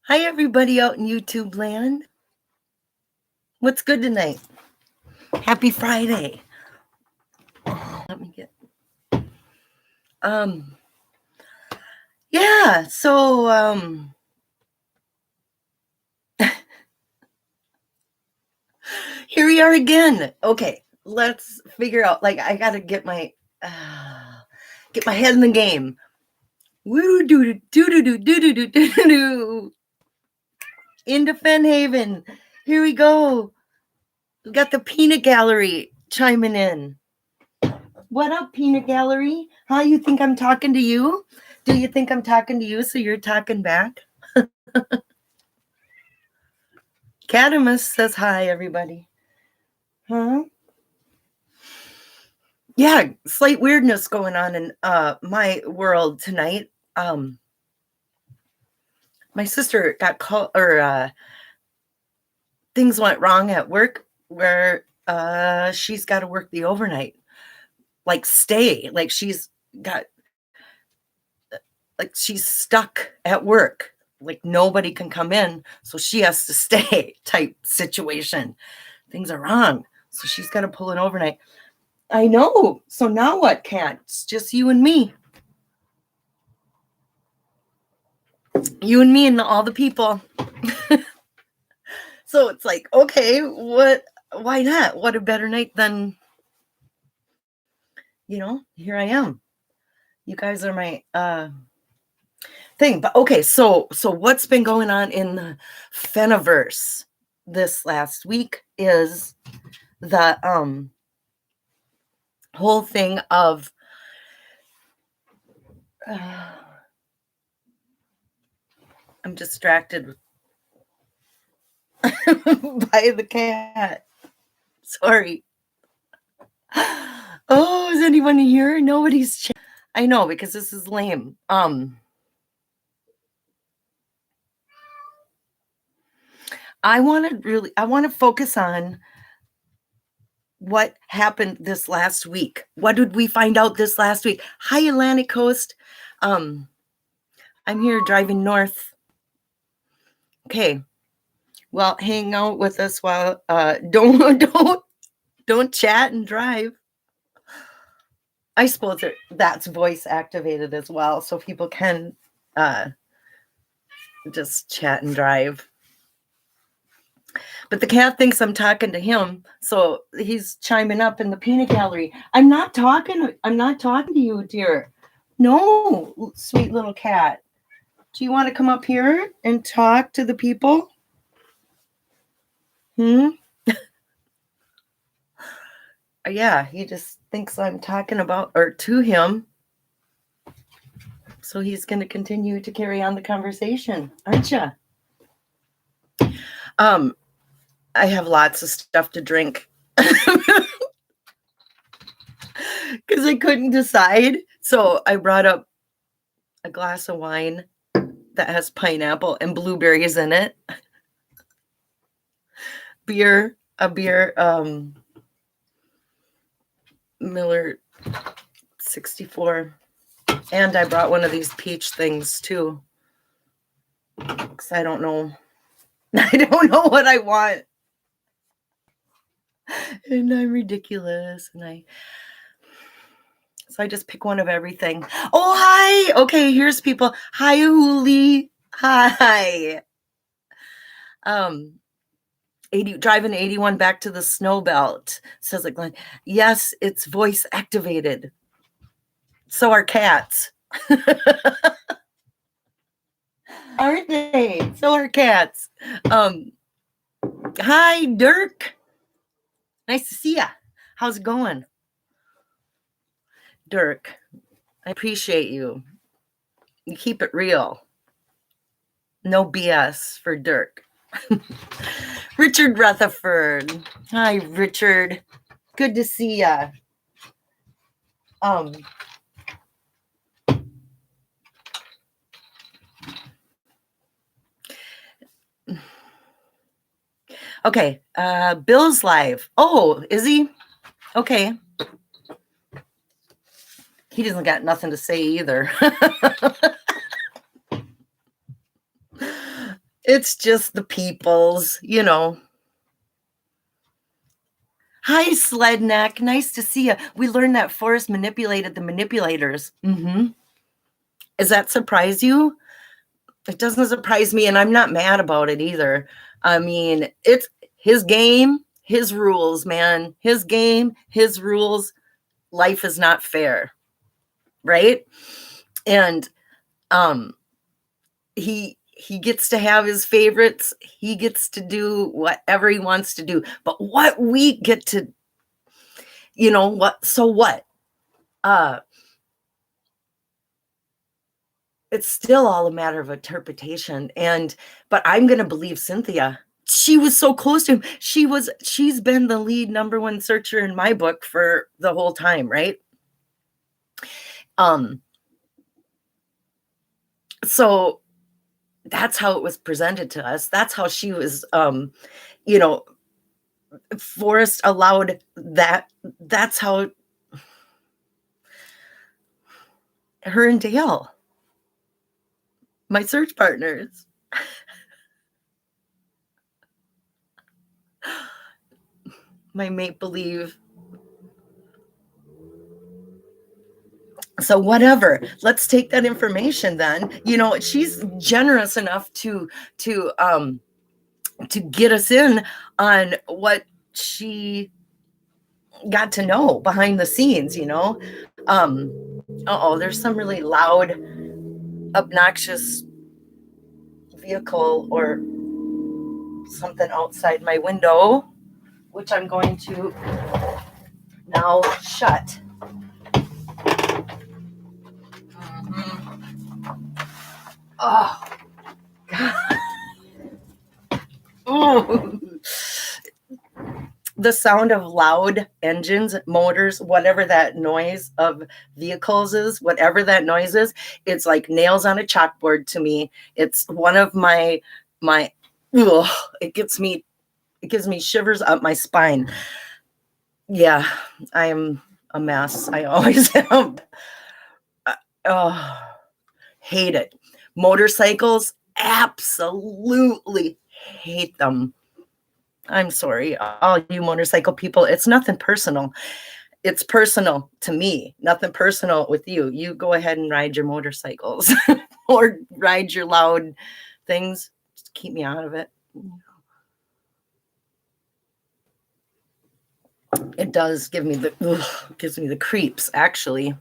Hi, everybody out in YouTube land. What's good tonight? Happy Friday. Let me get. Yeah. So, here we are again. Okay, let's figure out. Like, I gotta get my head in the game. Woo doo doo doo doo doo doo doo doo doo. Into Fennhaven. Here we go. We got the Peanut Gallery chiming in. What up, Peanut Gallery? How you think I'm talking to you? Do you think I'm talking to you so you're talking back? Cadamus says hi, everybody. Huh? Yeah, slight weirdness going on in my world tonight. My sister got called, or things went wrong at work where she's got to work the overnight, like stay, like she's stuck at work, like nobody can come in, so she has to stay type situation. Things are wrong, so she's got to pull an overnight. I know. So now what, Kat? It's just you and me. You and me and all the people. So it's like, okay, why not? What a better night than, here I am. You guys are my thing. But okay, so what's been going on in the Fenniverse this last week is the whole thing of I'm distracted by the cat. Sorry. Oh, is anyone here? Nobody's. I know, because this is lame. I want to focus on what happened this last week. What did we find out this last week? Hi, Atlantic Coast. I'm here driving north. Okay. Well, hang out with us while don't chat and drive. I suppose that's voice activated as well, so people can just chat and drive. But the cat thinks I'm talking to him, so he's chiming up in the peanut gallery. I'm not talking to you, dear. No, sweet little cat. Do you want to come up here and talk to the people? Yeah, he just thinks I'm talking about or to him. So he's going to continue to carry on the conversation, aren't you? I have lots of stuff to drink because I couldn't decide. So I brought up a glass of wine that has pineapple and blueberries in it. A beer, Miller 64. And I brought one of these peach things too. Because I don't know what I want. And I'm ridiculous. So I just pick one of everything. Oh, hi. Okay, here's people. Hi, Uli. Hi. Driving 81 back to the snow belt. Says like, yes, it's voice activated. So are cats. Aren't they? So are cats. Hi, Dirk. Nice to see ya. How's it going? Dirk, I appreciate you. You keep it real. No BS for Dirk. Richard Rutherford. Hi, Richard. Good to see ya. Okay, Bill's live. Oh, is he? Okay. He doesn't got nothing to say either. It's just the peoples, you know. Hi, Sledneck. Nice to see you. We learned that Forrest manipulated the manipulators. Does that surprise you? It doesn't surprise me, and I'm not mad about it either. I mean, it's his game, his rules, man. His game, his rules. Life is not fair, right? And he gets to have his favorites. He gets to do whatever he wants to do. But what we get to, you know, what? So what? It's still all a matter of interpretation. But I'm going to believe Cynthia. She was so close to him. She's been the lead number one searcher in my book for the whole time, right? So that's how it was presented to us. That's how she was, you know, Forrest allowed that. That's how her and Dale, my search partners, my make believe. So whatever, let's take that information then. You know, she's generous enough to get us in on what she got to know behind the scenes, you know. There's some really loud, obnoxious vehicle or something outside my window, which I'm going to now shut. Oh, God. Oh. The sound of loud engines, motors, whatever that noise of vehicles is, whatever that noise is, it's like nails on a chalkboard to me. It's one of my it gives me shivers up my spine. Yeah, I am a mess. I always am. Hate it. Motorcycles, absolutely hate them. I'm sorry, all you motorcycle people. It's nothing personal. It's personal to me, nothing personal with you. You go ahead and ride your motorcycles or ride your loud things. Just keep me out of it. It does give me the creeps, actually.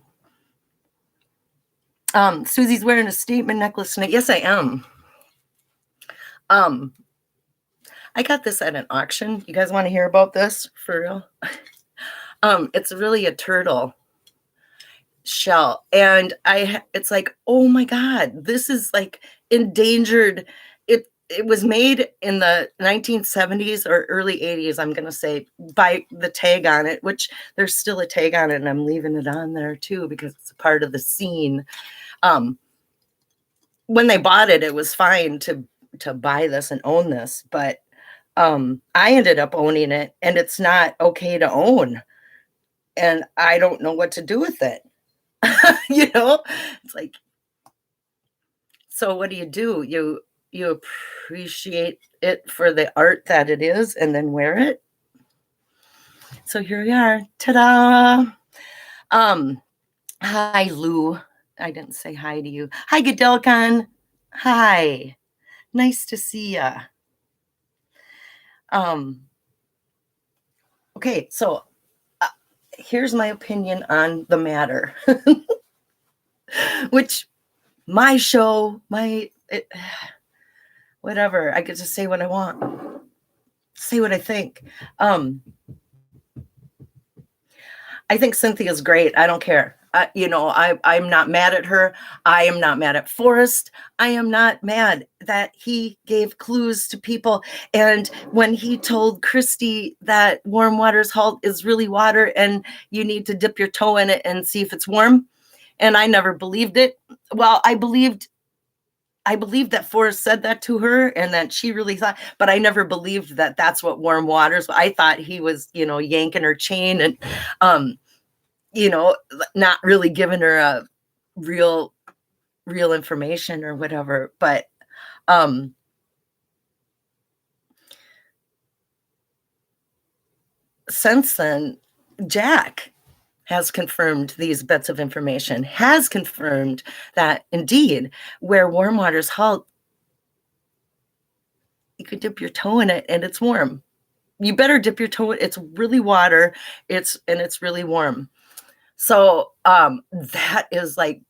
Susie's wearing a statement necklace tonight. Yes, I am. I got this at an auction. You guys want to hear about this for real? It's really a turtle shell, and it's like, oh my God, this is like endangered. It was made in the 1970s or early 80s, I'm gonna say, by the tag on it, which there's still a tag on it, and I'm leaving it on there too because it's a part of the scene. When they bought it, it was fine to buy this and own this, but I ended up owning it, and it's not okay to own, and I don't know what to do with it. You know, it's like, so what do? You appreciate it for the art that it is and then wear it. So here we are. Ta-da. Hi, Lou. I didn't say hi to you. Hi, Gadelcon. Hi. Nice to see ya. Okay, so here's my opinion on the matter. Which my show, whatever, I get to say what I want, say what I think. I think Cynthia's great. I don't care. You know, I'm not mad at her. I am not mad at Forrest. I am not mad that he gave clues to people. And when he told Christy that warm water's halt is really water and you need to dip your toe in it and see if it's warm. And I never believed it. Well, I believed that Forrest said that to her and that she really thought, but I never believed that that's what warm waters. I thought he was, you know, yanking her chain and, you know, not really giving her a real information or whatever. But since then, Jack has confirmed these bits of information, has confirmed that indeed, where warm waters halt, you could dip your toe in it and it's warm. You better dip your toe. It's really water. It's really warm. So that is like,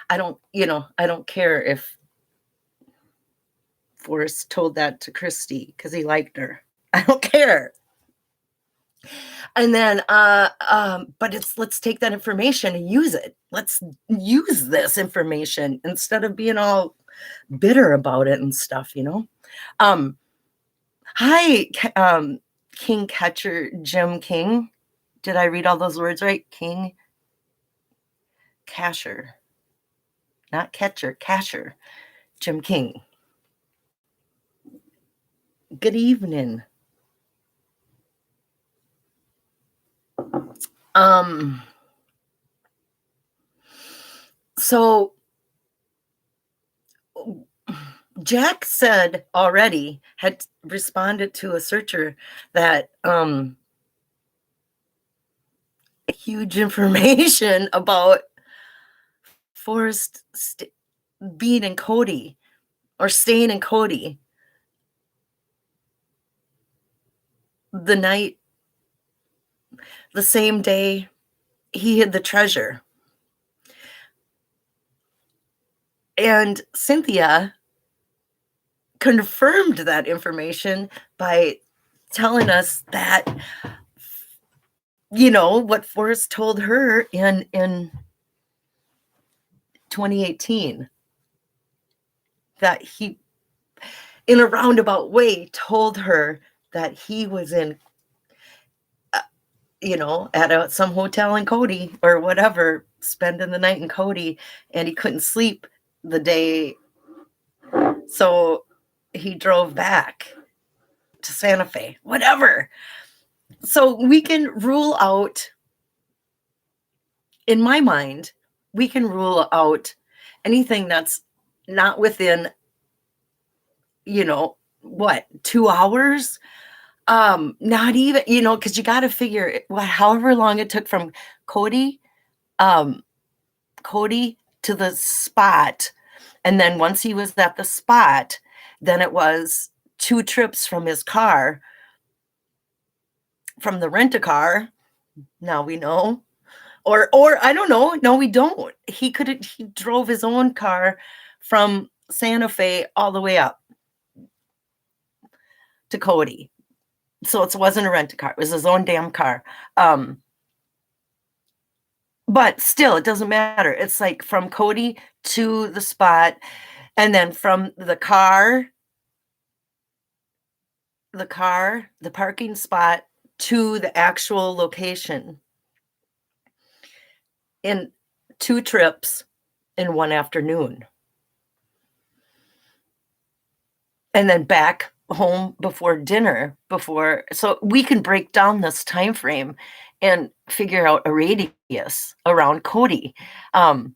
I don't care if Forrest told that to Christy because he liked her. I don't care. And then but let's take that information and use it. Let's use this information instead of being all bitter about it and stuff. Hi, King Catcher Jim King. Did I read all those words right? King Casher, not catcher, Casher Jim King. Good evening. So Jack said already, had responded to a searcher that huge information about Forrest being in Cody or staying in Cody the same day he hid the treasure. And Cynthia confirmed that information by telling us that, what Forrest told her in 2018, that he, in a roundabout way, told her that he was in, at some hotel in Cody or whatever, spending the night in Cody, and he couldn't sleep the day. So he drove back to Santa Fe, whatever. So we can rule out, in my mind, we can rule out anything that's not within, 2 hours. Not even, because you got to figure however long it took from Cody to the spot. And then once he was at the spot, then it was 2 trips from his car, from the rent-a-car. Now we know. Or I don't know. No, we don't. He drove his own car from Santa Fe all the way up to Cody. So it wasn't a rent-a-car. It was his own damn car. But still, it doesn't matter. It's like from Cody to the spot, and then from the parking spot to the actual location in 2 trips in one afternoon. And then back home before dinner, so we can break down this time frame and figure out a radius around Cody. And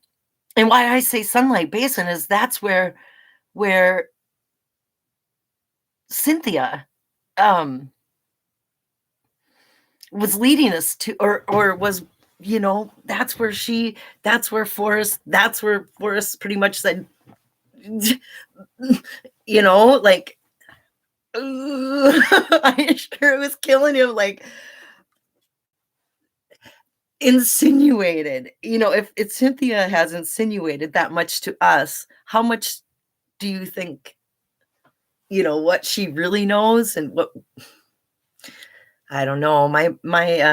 why I say Sunlight Basin is that's where Cynthia was leading us to, or was, that's where Forrest pretty much said, like, I'm sure it was killing him, like, insinuated. If Cynthia has insinuated that much to us, how much do you think, what she really knows and what? I don't know. My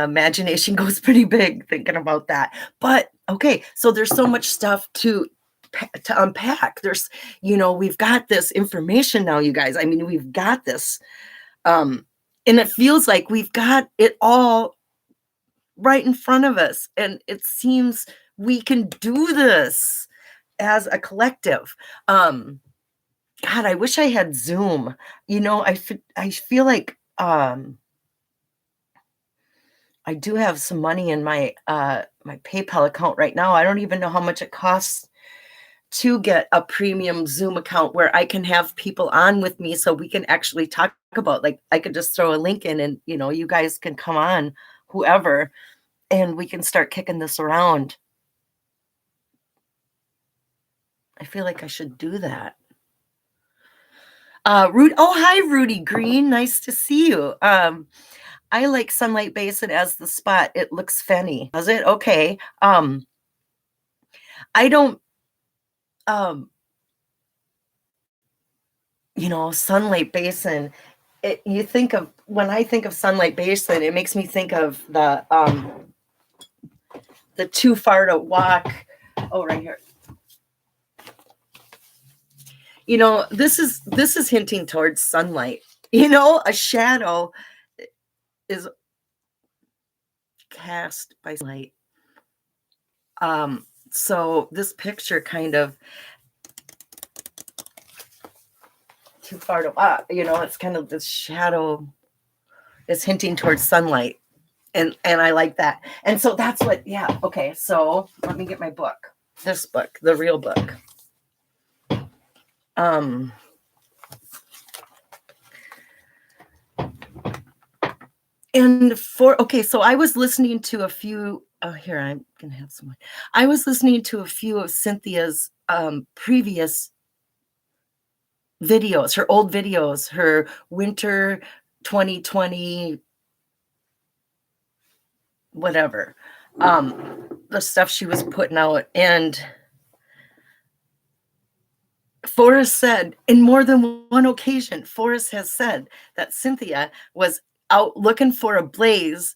imagination goes pretty big thinking about that. But okay, so there's so much stuff to unpack. There's, we've got this information now, you guys. I mean, we've got this, and it feels like we've got it all right in front of us, and it seems we can do this as a collective. God, I wish I had Zoom. I feel like I do have some money in my my PayPal account right now. I don't even know how much it costs to get a premium Zoom account where I can have people on with me so we can actually talk about, like, I could just throw a link in and, you guys can come on, whoever, and we can start kicking this around. I feel like I should do that. Hi, Rudy Green. Nice to see you. I like Sunlight Basin as the spot. It looks fenny. Does it? Okay. I don't, Sunlight Basin, when I think of Sunlight Basin, it makes me think of the Too Far to Walk. Oh, right here. This is hinting towards sunlight. A shadow is cast by light. So this picture kind of too far to walk, it's kind of this shadow is hinting towards sunlight. And I like that. And so that's what, yeah. Okay. So let me get my book, this book, the real book. So I was listening to a few, here, I'm going to have some. I was listening to a few of Cynthia's previous videos, her old videos, her winter 2020, whatever, the stuff she was putting out. And Forrest said, in more than one occasion, Forrest has said that Cynthia was out looking for a blaze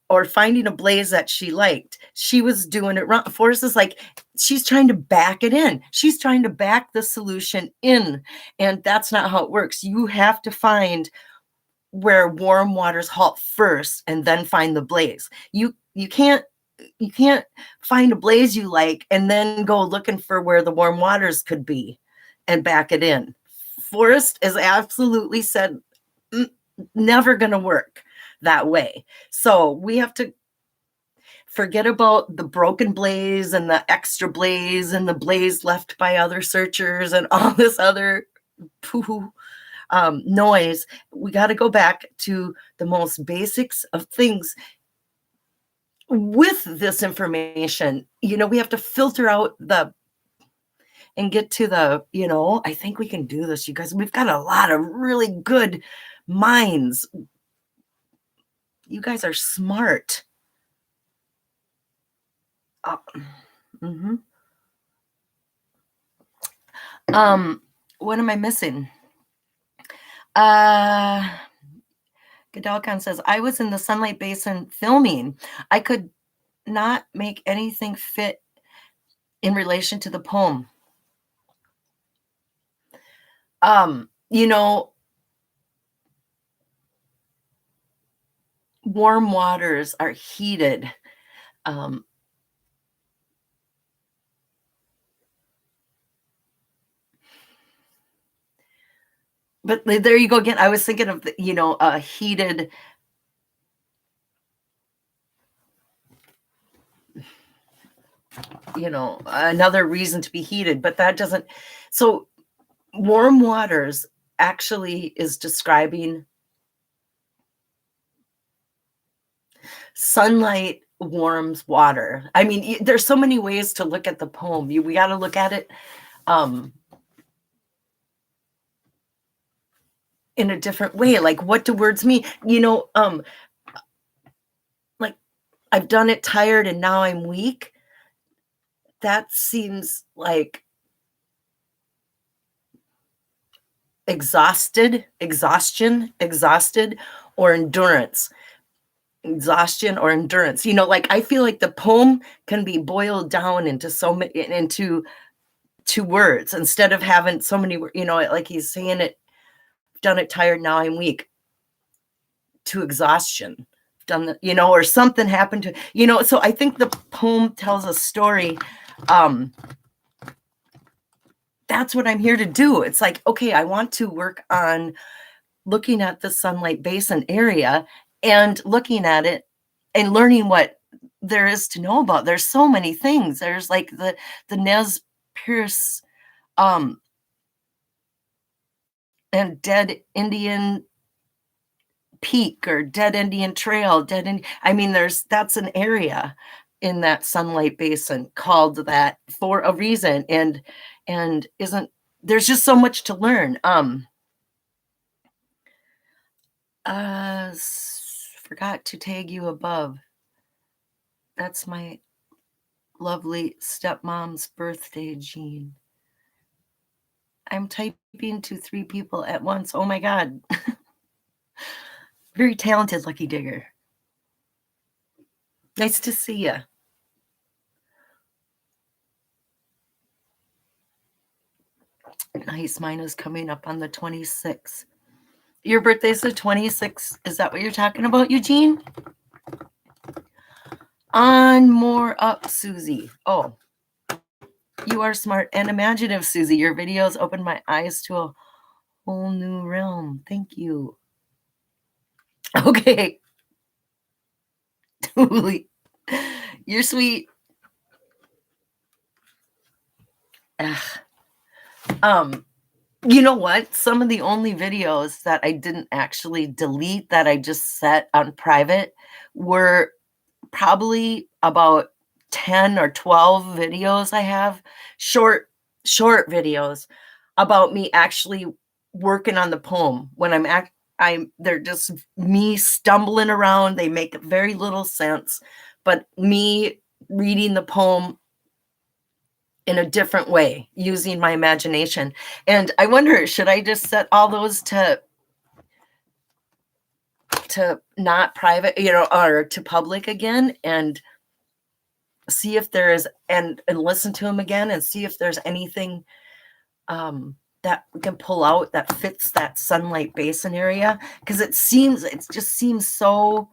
or finding a blaze that she liked. She was doing it wrong. Forrest is like, she's trying to back it in. She's trying to back the solution in. And that's not how it works. You have to find where warm waters halt first and then find the blaze. You can't find a blaze you like and then go looking for where the warm waters could be and back it in. Forrest has absolutely said, never going to work that way. So we have to forget about the broken blaze and the extra blaze and the blaze left by other searchers and all this other poo noise. We got to go back to the most basics of things. With this information, we have to filter out and get to the, I think we can do this, you guys. We've got a lot of really good minds. You guys are smart. What am I missing? Gadalkan says, I was in the Sunlight Basin filming. I could not make anything fit in relation to the poem. Warm waters are heated. But there you go again. I was thinking of a heated, another reason to be heated, but that doesn't. So warm waters actually is describing sunlight warms water. I mean, there's so many ways to look at the poem. We got to look at it in a different way. Like, what do words mean? Like, I've done it tired and now I'm weak. That seems like exhaustion, or endurance. Exhaustion or endurance. Like, I feel like the poem can be boiled down into two words instead of having so many, like he's saying it, done it tired, now I'm weak, to exhaustion. Done the, or something happened to, so I think the poem tells a story. That's what I'm here to do. It's like, okay, I want to work on looking at the Sunlight Basin area and looking at it and learning what there is to know about. There's so many things. There's like the Nez Pierce, and Dead Indian Peak or Dead Indian Trail, I mean, that's an area in that Sunlight Basin called that for a reason, and isn't there's just so much to learn. Forgot to tag you above. That's my lovely stepmom's birthday, Jean. I'm typing to 3 people at once. Oh my God. Very talented, Lucky Digger. Nice to see you. Nice. Mine is coming up on the 26th. Your birthday's the 26th. Is that what you're talking about, Eugene? On more up, Susie. Oh, you are smart and imaginative, Susie. Your videos opened my eyes to a whole new realm. Thank you. Okay. Totally. You're sweet. You know what? Some of the only videos that I didn't actually delete that I just set on private were probably about 10 or 12 videos I have, short videos about me actually working on the poem. When they're just me stumbling around. They make very little sense, but me reading the poem in a different way, using my imagination. And I wonder, should I just set all those to not private, or to public again, and see if there's and listen to them again and see if there's anything that we can pull out that fits that Sunlight Basin area, because it just seems so.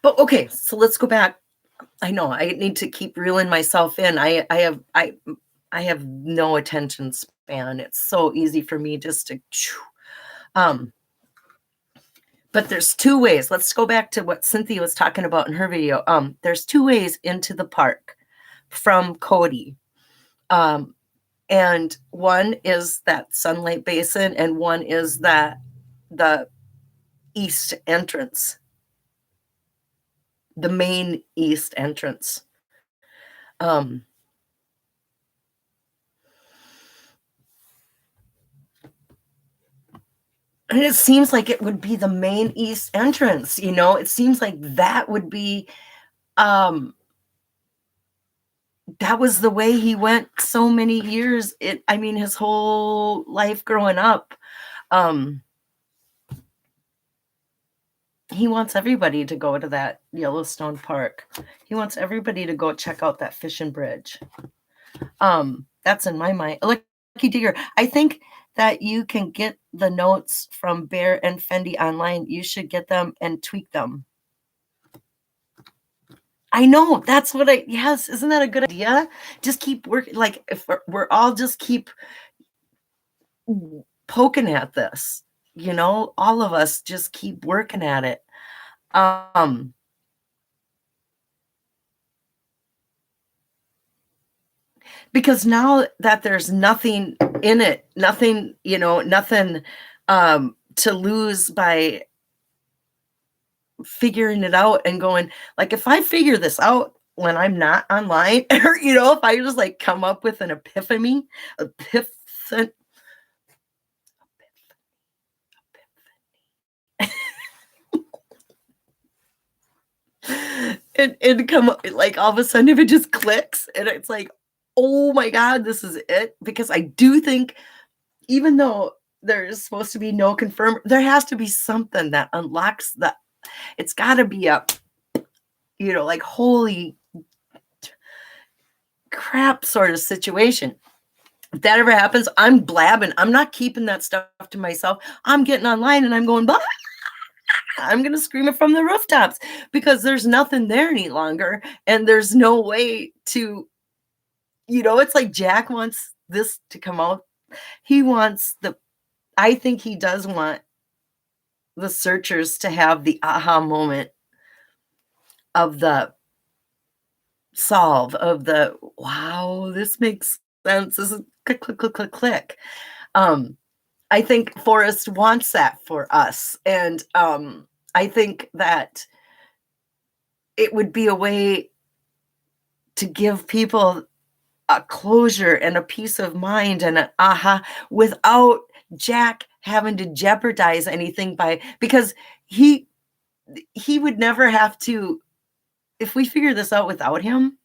But okay, so let's go back. I know I need to keep reeling myself in. I have no attention span. It's so easy for me just to but there's 2 ways. Let's go back to what Cynthia was talking about in her video. There's 2 ways into the park from Cody. And one is that Sunlight Basin, and one is the east entrance. The main east entrance. And it seems like it would be the main east entrance, it seems like that would be, that was the way he went so many years. His whole life growing up. He wants everybody to go to that Yellowstone Park. He wants everybody to go check out that fishing bridge. That's in my mind. Lucky Digger, I think that you can get the notes from Bear and Fendi online. You should get them and tweak them. I know. That's what yes. Isn't that a good idea? Just keep working. Like, if we're all just keep poking at this, all of us just keep working at it. Because now that there's nothing in it, nothing to lose by figuring it out and going, like, if I figure this out when I'm not online, or if I just like come up with an epiphany and come up, like, all of a sudden, if it just clicks and it's like, oh my God, this is it. Because I do think, even though there's supposed to be no confirm, there has to be something that unlocks that. It's got to be a, like, holy crap sort of situation. If that ever happens, I'm blabbing. I'm not keeping that stuff to myself. I'm getting online and I'm going, bah! I'm going to scream it from the rooftops, because there's nothing there any longer. And there's no way to, it's like Jack wants this to come out. He wants I think he does want the searchers to have the aha moment of the solve of the, wow, this makes sense. This is click, click, click, click, click. I think Forrest wants that for us. And I think that it would be a way to give people a closure and a peace of mind and an aha without Jack having to jeopardize anything because he would never have to, if we figure this out without him,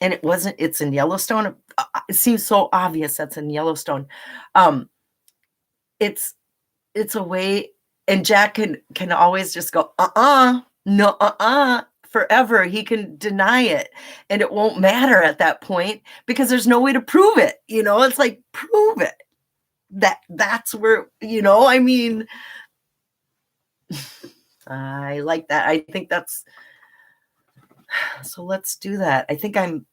and it's in Yellowstone. It seems so obvious that's in Yellowstone. It's a way, and Jack can always just go, no, forever. He can deny it, and it won't matter at that point because there's no way to prove it. It's like, prove it. That's where, I mean, I like that. I think that's, so let's do that. I think I'm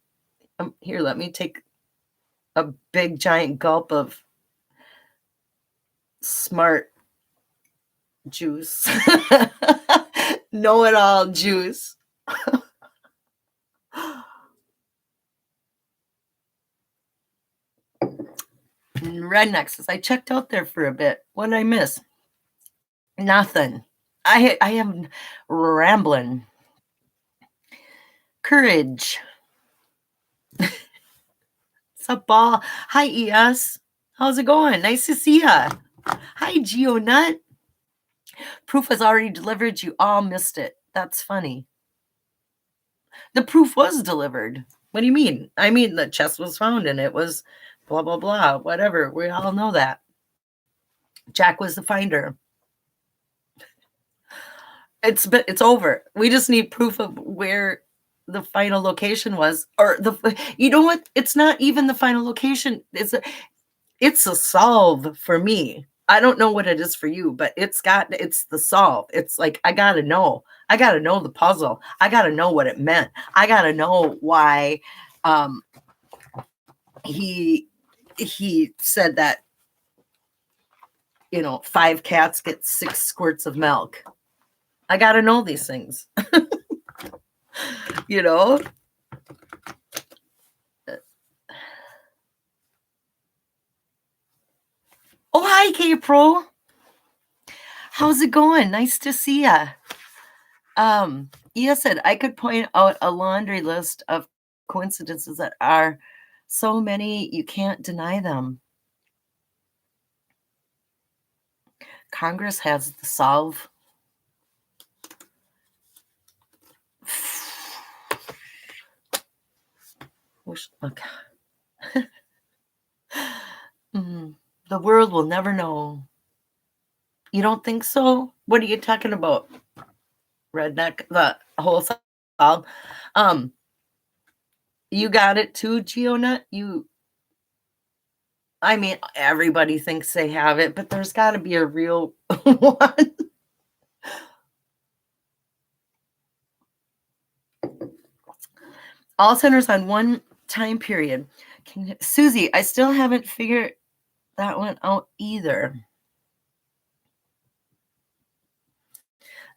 here. Let me take a big giant gulp of smart juice. Know-it-all juice. Rednecks. I checked out there for a bit. What did I miss? Nothing. I am rambling. Courage. What's up, ball? Hi, ES. How's it going? Nice to see ya. Hi, Geo Nut. Proof was already delivered. You all missed it. That's funny. The proof was delivered. What do you mean? I mean, the chest was found and it was blah, blah, blah, whatever. We all know that. Jack was the finder. It's over. We just need proof of where the final location was, or you know what? It's not even the final location. It's a solve for me. I don't know what it is for you, but it's the solve. It's like, I gotta know the puzzle. I gotta know what it meant. I gotta know why he said that, 5 cats get 6 squirts of milk. I gotta know these things. Oh, hi, K-Pro. How's it going? Nice to see ya. Ia said, I could point out a laundry list of coincidences that are so many you can't deny them. Congress has the solve. Okay. The world will never know. You don't think so? What are you talking about? Redneck, the whole solve. You got it too, Geonut? I mean, everybody thinks they have it, but there's got to be a real one. All centers on one time period. Susie, I still haven't figured that one out either.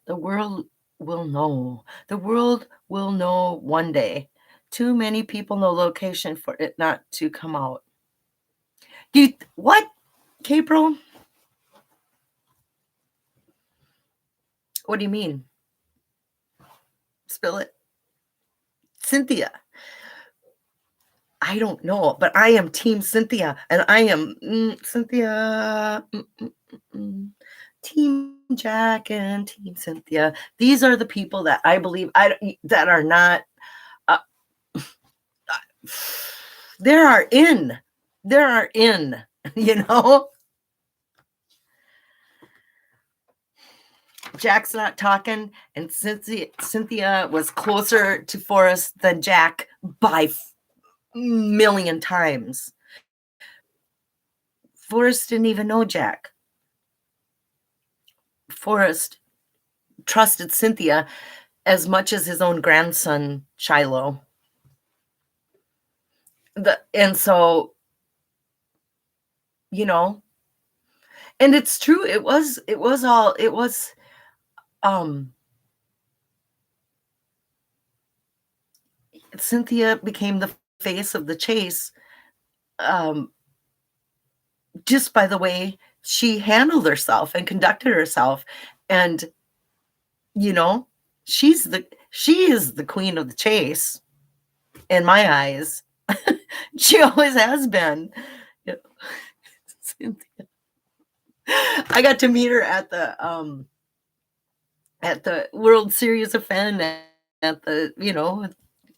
The world will know. The world will know one day. Too many people know location for it not to come out. What? K-Pro? What do you mean? Spill it. Cynthia. I don't know, but I am Team Cynthia, and I am Cynthia. Team Jack and Team Cynthia. These are the people that I believe that are not. There are in. Jack's not talking, and Cynthia was closer to Forrest than Jack by million times. Forrest didn't even know Jack. Forrest trusted Cynthia as much as his own grandson, Shiloh. And so, and it's true. It was Cynthia became the face of the chase, just by the way she handled herself and conducted herself. And, you know, she is the queen of the chase in my eyes. She always has been. Cynthia. I got to meet her at the World Series of Fun at the,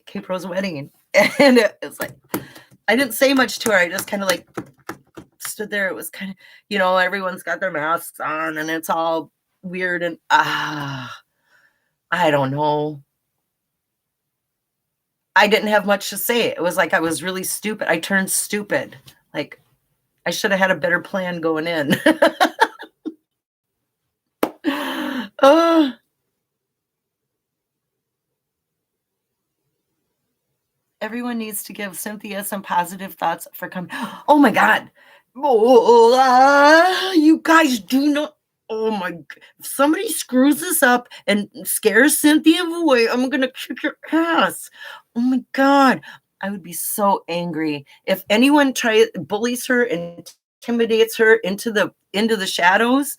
K-Pro's wedding. And it's like, I didn't say much to her. I just kind of like stood there. It was kind of, everyone's got their masks on and it's all weird. And I don't know. I didn't have much to say. It was like I was really stupid. I turned stupid. Like, I should have had a better plan going in. Oh. Everyone needs to give Cynthia some positive thoughts for coming. Oh my God. You guys do not. Oh my. If somebody screws this up and scares Cynthia away, I'm going to kick your ass. Oh my God. I would be so angry if anyone bullies her and intimidates her into the shadows.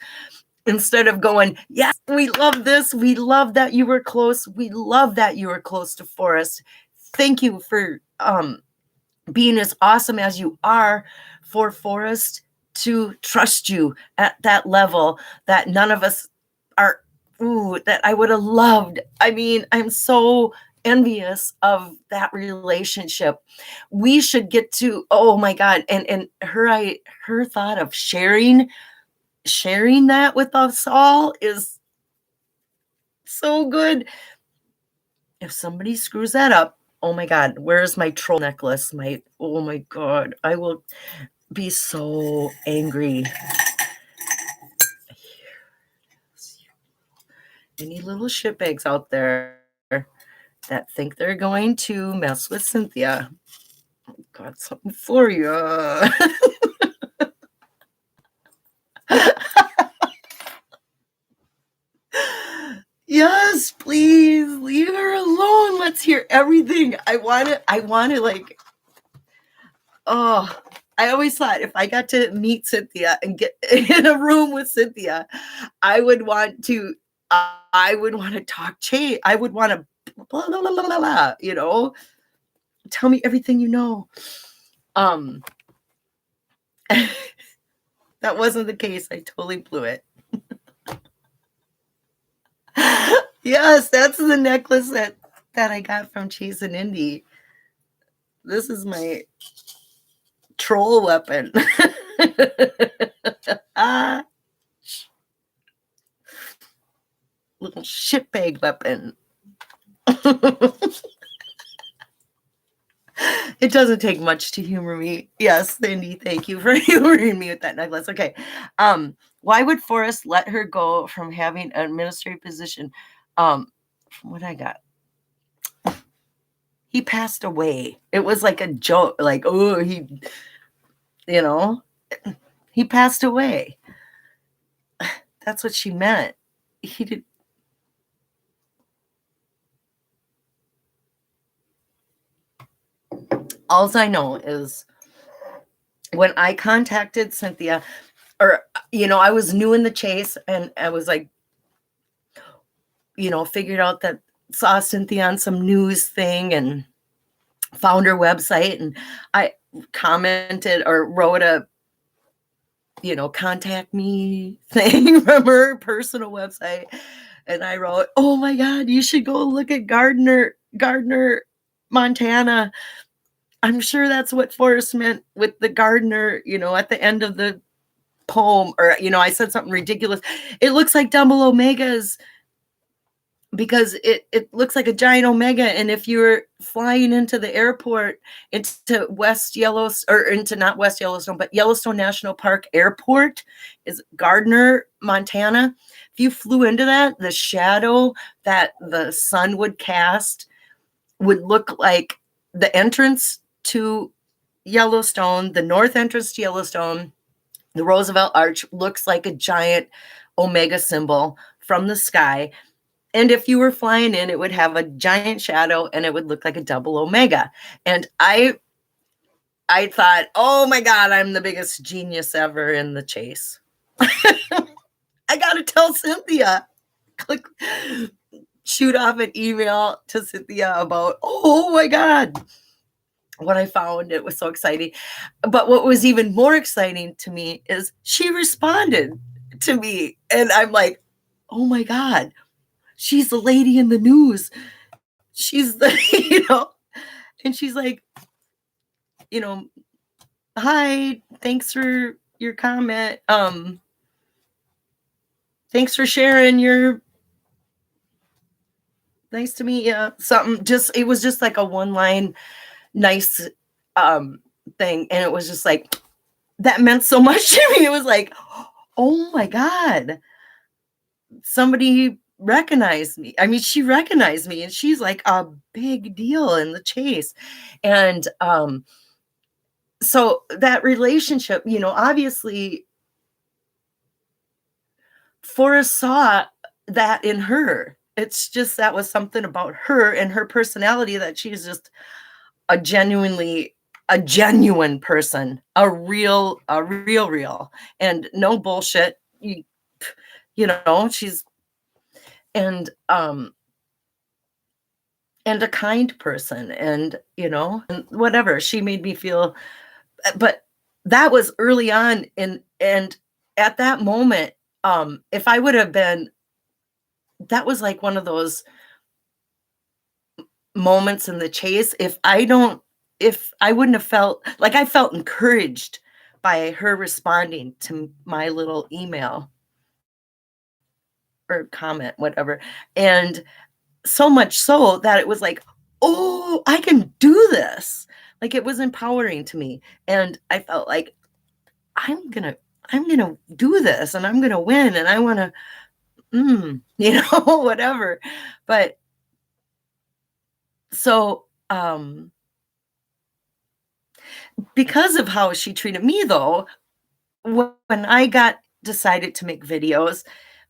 Instead of going, yes, we love this. We love that you were close. We love that you were close to Forrest. Thank you for being as awesome as you are, for Forrest to trust you at that level that none of us are, that I would have loved. I mean, I'm so envious of that relationship. We should get to, oh my God. And her thought of sharing that with us all is so good. If somebody screws that up, oh my God, where's my troll necklace? Oh my God, I will be so angry. Any little shitbags out there that think they're going to mess with Cynthia, got something for you. Yes, please leave her alone. Let's hear everything. I want to like, oh, I always thought if I got to meet Cynthia and get in a room with Cynthia, I would want to talk Che. I would want to blah, blah, blah, blah, blah, tell me everything you know. That wasn't the case. I totally blew it. Yes, that's the necklace that I got from Chase and Indy. This is my troll weapon. Little shitbag weapon. It doesn't take much to humor me. Yes, Cindy, thank you for humoring me with that necklace. Okay. Why would Forrest let her go from having an administrative position? From what I got, he passed away. It was like a joke, like, oh, he passed away. That's what she meant. He did. All I know is when I contacted Cynthia, or, I was new in the chase and I was like, figured out that, saw Cynthia on some news thing and found her website, and I commented or wrote a, contact me thing from her personal website. And I wrote, oh my God, you should go look at Gardner, Montana. I'm sure that's what Forrest meant with the gardener, at the end of the poem. Or, I said something ridiculous. It looks like double omegas because it looks like a giant omega. And if you're flying into the airport, into West Yellowstone, or into not West Yellowstone, but Yellowstone National Park Airport is Gardner, Montana. If you flew into that, the shadow that the sun would cast would look like the entrance to Yellowstone, the north entrance to Yellowstone, the Roosevelt Arch looks like a giant omega symbol from the sky. And if you were flying in, it would have a giant shadow and it would look like a double omega. And I thought, oh my God, I'm the biggest genius ever in the chase. I got to tell Cynthia. Click, shoot off an email to Cynthia about, oh my God, what I found. It was so exciting. But what was even more exciting to me is she responded to me. And I'm like, oh my God, she's the lady in the news. She's the, and she's like, hi, thanks for your comment. Thanks for sharing your, nice to meet you. Something just, it was just like a one line nice thing. And it was just like, that meant so much to me. It was like, oh my God, somebody recognized me. I mean, she recognized me and she's like a big deal in the chase. And so that relationship, obviously Forrest saw that in her. It's just that was something about her and her personality that she's just a genuine person, a real, and no bullshit. She's and a kind person, and and whatever. She made me feel, but that was early on, and at that moment, if I would have been, that was like one of those moments in the chase. If I wouldn't have felt like, I felt encouraged by her responding to my little email or comment, whatever. And so much so that it was like, oh, I can do this. Like, it was empowering to me. And I felt like I'm gonna do this and I'm gonna win and I wanna, whatever. But so because of how she treated me, though, when I decided to make videos,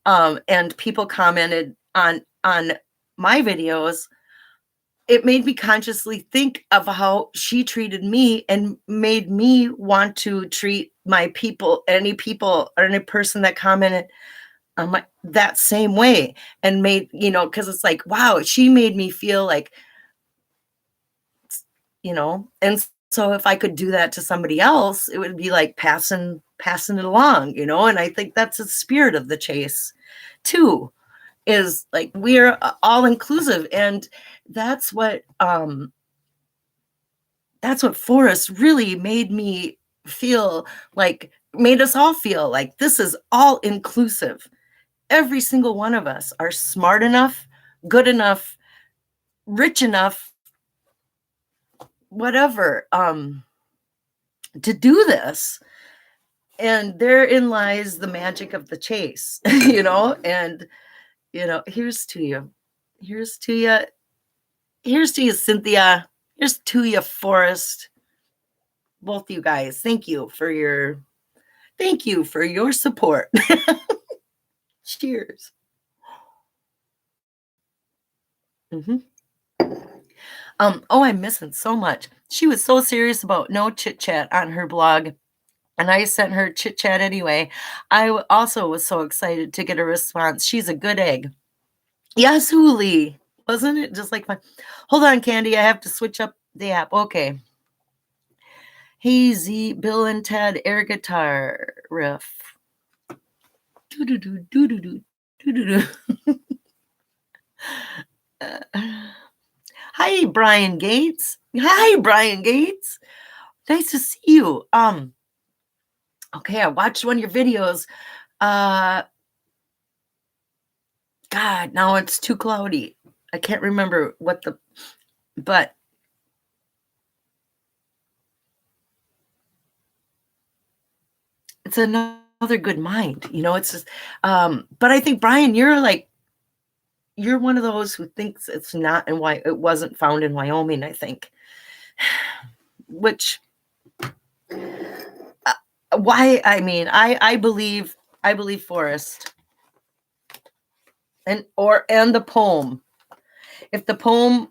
and people commented on my videos, it made me consciously think of how she treated me and made me want to treat my people, any person that commented on that same way, and made, because it's like, wow, she made me feel like, and so if I could do that to somebody else, it would be like passing it along, and I think that's the spirit of the chase too, is like, we're all inclusive. And that's what Forrest really made me feel like, made us all feel like, this is all inclusive. Every single one of us are smart enough, good enough, rich enough, whatever, to do this. And therein lies the magic of the chase, and here's to you, Cynthia, here's to you, Forrest, both you guys. Thank you for your support. Cheers. Oh, I'm missing so much. She was so serious about no chit chat on her blog, and I sent her chit chat anyway. I also was so excited to get a response. She's a good egg. Yes, Huli. Wasn't it just like my, hold on, Candy, I have to switch up the app. Okay. Hey, Z, Bill and Ted, air guitar riff. Do-do-do, do-do-do, do-do-do. Hi, Brian Gates. Hi, Brian Gates. Nice to see you. Okay, I watched one of your videos. God, now it's too cloudy. I can't remember but it's another good mind. It's just, but I think, Brian, you're one of those who thinks it's not, and why it wasn't found in Wyoming, I think. Which, why? I mean, I believe Forrest and the poem. If the poem,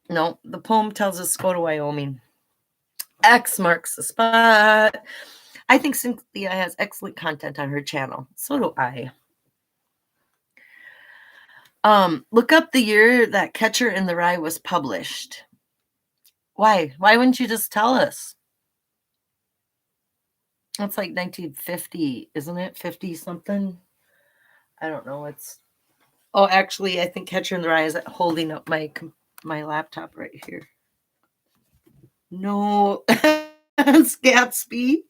no, the poem tells us go to Wyoming. X marks the spot. I think Cynthia has excellent content on her channel. So do I. Look up the year that Catcher in the Rye was published. Why? Why wouldn't you just tell us? It's like 1950, isn't it? 50 something? I don't know. Oh, actually, I think Catcher in the Rye is holding up my laptop right here. No, it's Gatsby.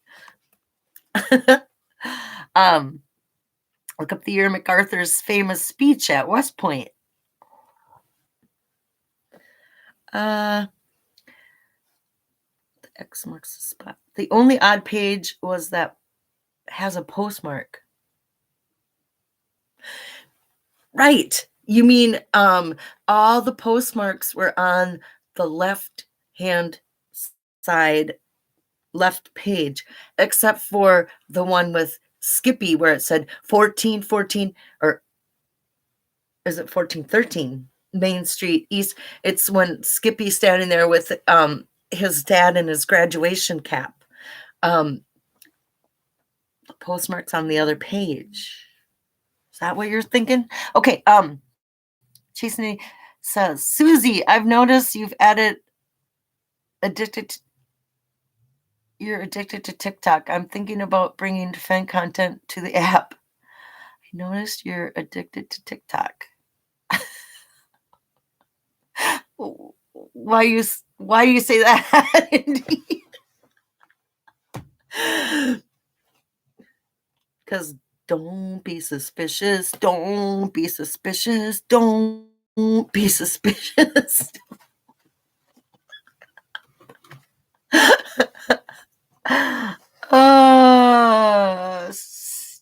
Look up the year MacArthur's famous speech at West Point. The X marks the spot. The only odd page was that has a postmark. Right. You mean all the postmarks were on the left-hand side, left page, except for the one with Skippy where it said 1414, or is it 1413 Main Street East? It's when Skippy's standing there with his dad in his graduation cap. The postmark's on the other page. Is that what you're thinking? Okay. Chasing says, Susie, I've noticed you've added you're addicted to TikTok. I'm thinking about bringing fan content to the app. I noticed you're addicted to TikTok. Why you say that? Indeed. Because don't be suspicious. Don't be suspicious. Don't be suspicious.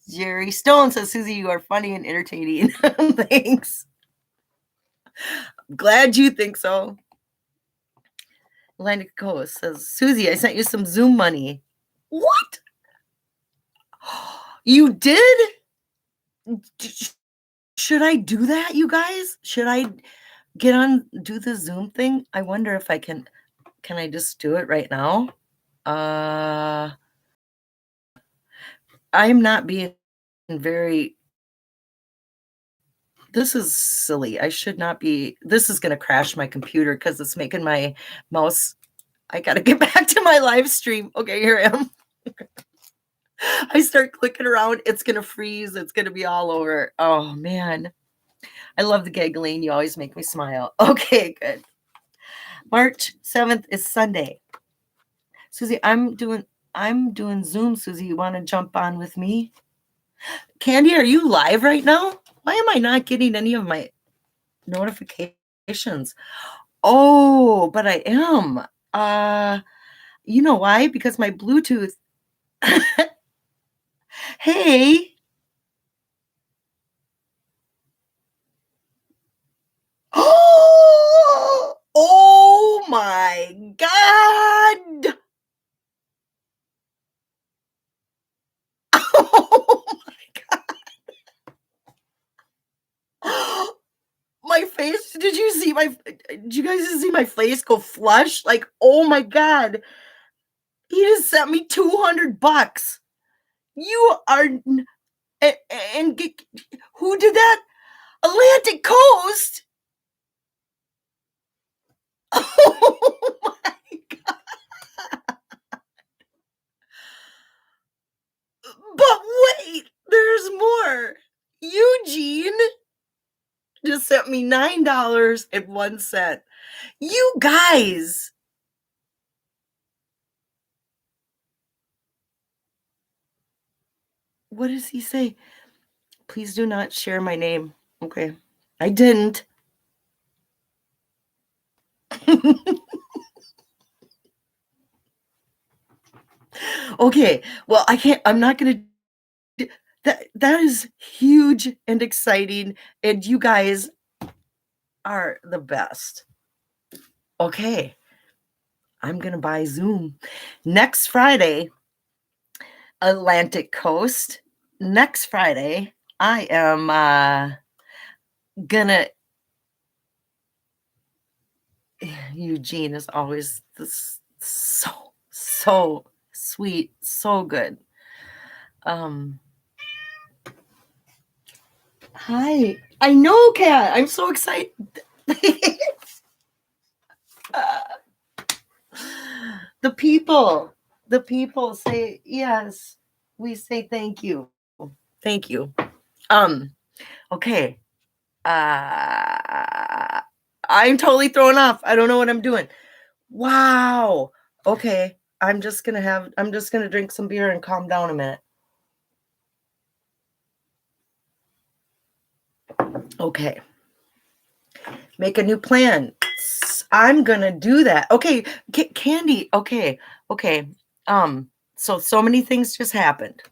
Jerry Stone says, Susie, you are funny and entertaining. Thanks. I'm glad you think so. Atlantic Coast says, Susie, I sent you some Zoom money. What? You did? Should I do that, you guys? Should I do the Zoom thing? I wonder if I can I just do it right now? I'm not being very, this is silly. I should not be, this is going to crash my computer because it's making my mouse, I got to get back to my live stream. Okay, here I am. I start clicking around, it's going to freeze. It's going to be all over. Oh, man. I love the giggling. You always make me smile. Okay, good. March 7th is Sunday. Susie, I'm doing Zoom. Susie, you want to jump on with me? Candy, are you live right now? Why am I not getting any of my notifications? Oh, but I am. You know why? Because my Bluetooth. Hey. Oh my God. Oh my God. My face, did you guys see my face go flush? Like, oh my God. He just sent me $200. You are, and who did that? Atlantic Coast. Oh my God. But wait, there's more. Eugene just sent me $9.01. You guys. What does he say? Please do not share my name. Okay. I didn't. Okay. Well, I'm not going to. That is huge and exciting. And you guys are the best. Okay. I'm going to buy Zoom. Next Friday, Atlantic Coast. Next Friday, I am gonna. Eugene is always this so sweet, so good. Hi. I know, Kat. I'm so excited. The people say yes. We say thank you. Thank you. Okay. I'm totally thrown off. I don't know what I'm doing. Wow. Okay. I'm just gonna drink some beer and calm down a minute. Okay. Make a new plan. I'm gonna do that. Okay, Candy. Okay. So many things just happened.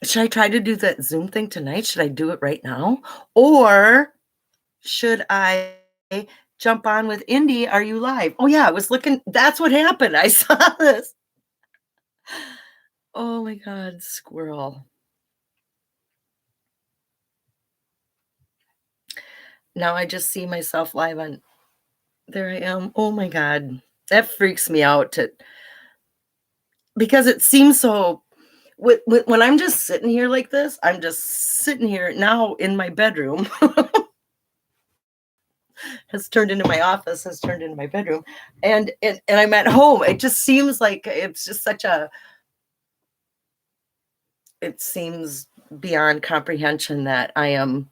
Should I try to do that Zoom thing tonight? Should I do it right now? Or should I jump on with Indy? Are you live? Oh yeah, I was looking. That's what happened. I saw this. Oh my God, squirrel. Now I just see myself live on. There I am. Oh my God. That freaks me out because it seems so. When I'm just sitting here like this, I'm just sitting here now in my bedroom. Has turned into my office, has turned into my bedroom, and I'm at home. It just seems like it's just such a. It seems beyond comprehension that I am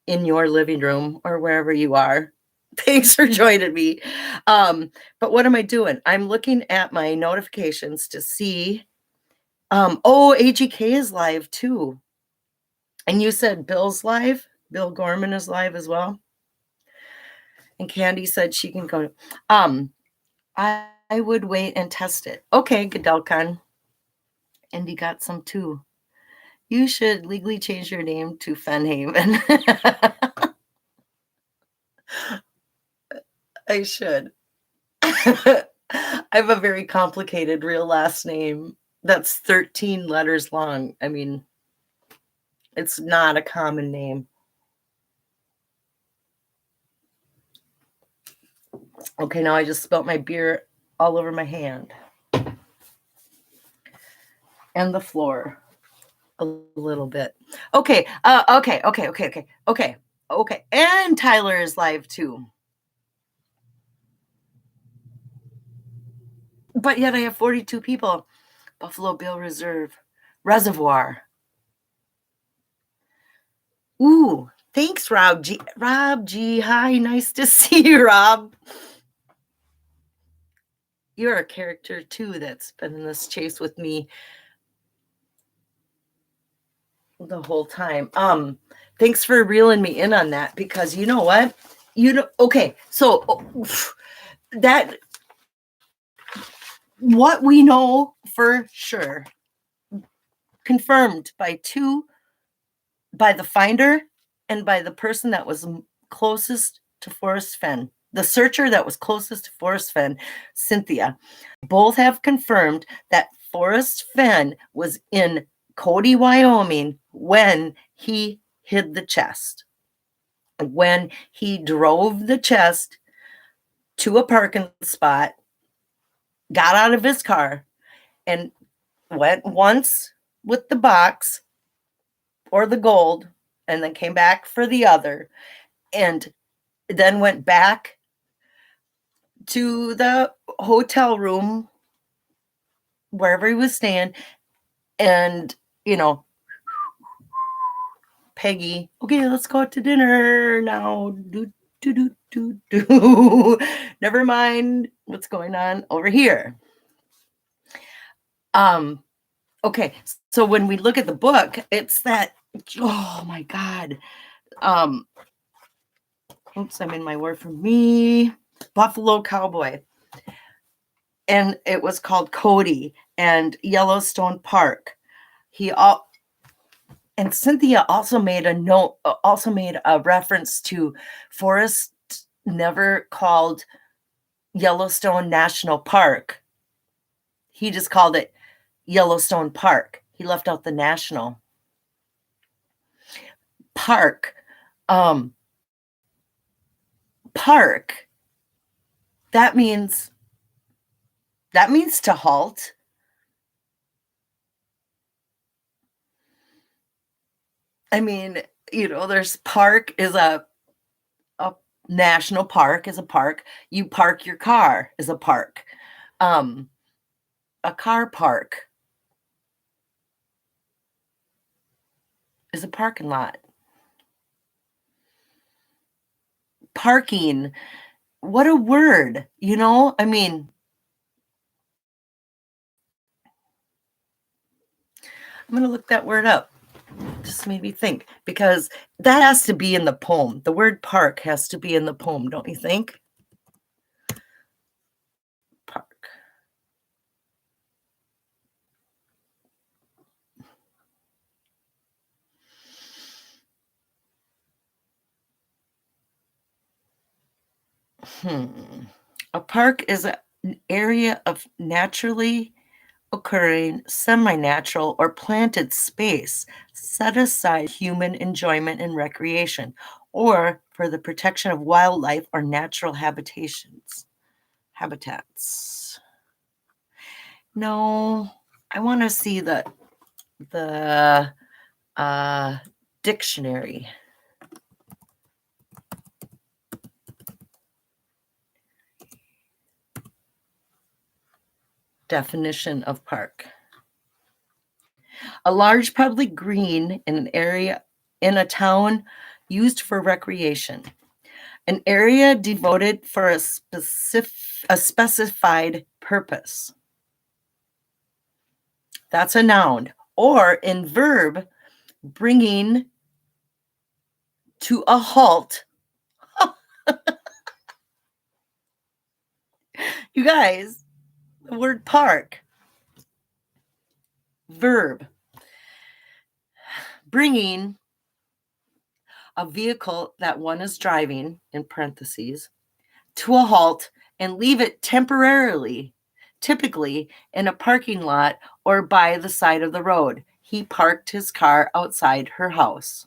in your living room or wherever you are. Thanks for joining me. But what am I doing? I'm looking at my notifications to see. AGK is live too. And you said Bill's live? Bill Gorman is live as well. And Candy said she can go. I would wait and test it. Okay, Godelcon. Indy got some too. You should legally change your name to Fennhaven. I should. I have a very complicated real last name that's 13 letters long. I mean, it's not a common name. Okay, now I just spilt my beer all over my hand. And the floor a little bit. Okay. Okay. And Tyler is live too. But yet I have 42 people. Buffalo Bill Reservoir. Ooh, thanks, Rob G. Rob G. Hi, nice to see you, Rob. You're a character too that's been in this chase with me the whole time. Thanks for reeling me in on that, because you know what? Okay, so that what we know for sure, confirmed by the finder and by the person that was closest to Forrest Fenn, the searcher that was closest to Forrest Fenn, Cynthia, both have confirmed that Forrest Fenn was in Cody, Wyoming when he hid the chest. When he drove the chest to a parking spot, got out of his car, and went once with the box or the gold, and then came back for the other, and then went back to the hotel room, wherever he was staying, and, Peggy, okay, let's go out to dinner now. Never mind what's going on over here. Okay, so when we look at the book, it's that, oh my God. Oops, I'm in my word for me. Buffalo Cowboy. And it was called Cody and Yellowstone Park. And Cynthia also made a reference to Forrest never called Yellowstone National Park. He just called it Yellowstone Park. He left out the national. Park. Um, park. That means to halt. I mean, there's park is a national park is a park. You park your car is a park. Um, a car park is a parking lot. Parking, what a word, I mean, I'm going to look that word up. Just made me think, because that has to be in the poem. The word park has to be in the poem, don't you think? Park. A park is an area of naturally occurring semi-natural or planted space set aside for human enjoyment and recreation, or for the protection of wildlife or natural habitats. No, I want to see the dictionary. Definition of park. A large public green in an area in a town used for recreation. An area devoted for a specified purpose. That's a noun. Or in verb, bringing to a halt. You guys, the word park. Verb. Bringing a vehicle that one is driving, in parentheses, to a halt and leave it temporarily, typically in a parking lot or by the side of the road. He parked his car outside her house.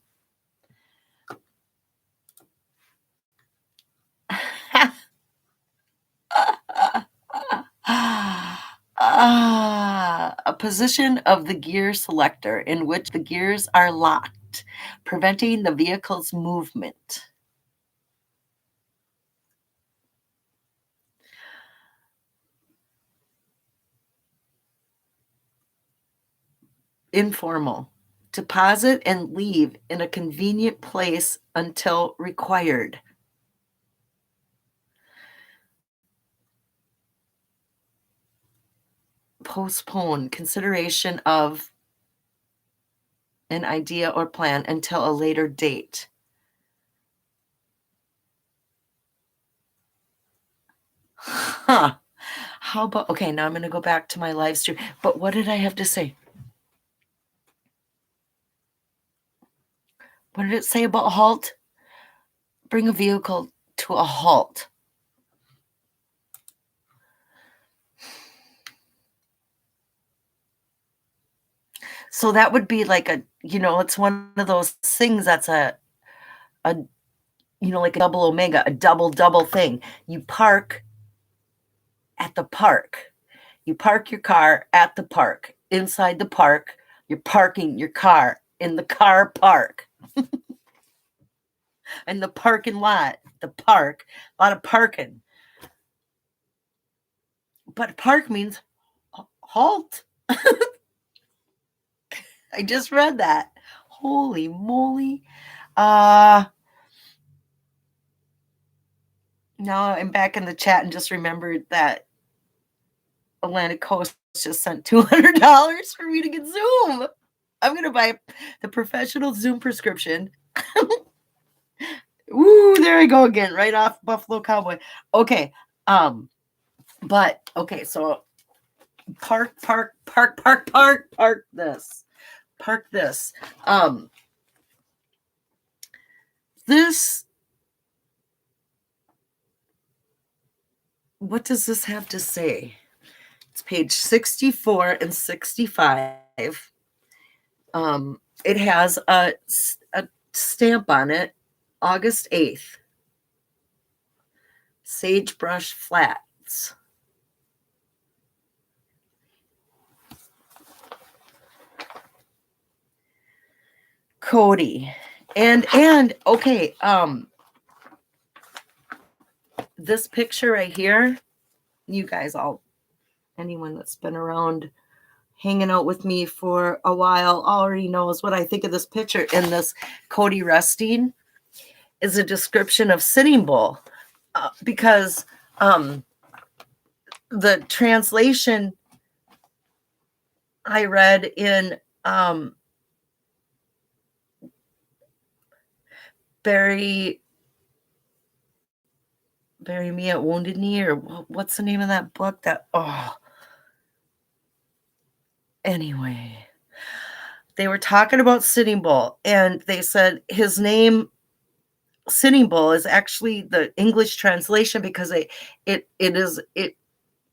A position of the gear selector in which the gears are locked, preventing the vehicle's movement. Informal. Deposit and leave in a convenient place until required. Postpone consideration of an idea or plan until a later date. Huh. How about, okay, now I'm going to go back to my live stream. But what did I have to say? What did it say about halt? Bring a vehicle to a halt. So that would be like it's one of those things that's a like a double omega, a double thing. You park at the park. You park your car at the park. Inside the park, you're parking your car in the car park. And the parking lot, the park, a lot of parking. But park means halt. I just read that. Holy moly. Now I'm back in the chat and just remembered that Atlantic Coast just sent $200 for me to get Zoom. I'm going to buy the professional Zoom prescription. Ooh, there I go again, right off Buffalo Cowboy. Okay. But okay, so park this. Park this. This, what does this have to say? It's page 64 and 65. It has a stamp on it, August 8th. Sagebrush Flats. Cody. And okay, this picture right here, you guys all, anyone that's been around hanging out with me for a while already knows what I think of this picture. In this Cody resting is a description of Sitting Bull, because the translation I read in Bury Me at Wounded Knee, or what's the name of that book? Anyway, they were talking about Sitting Bull, and they said his name Sitting Bull is actually the English translation, because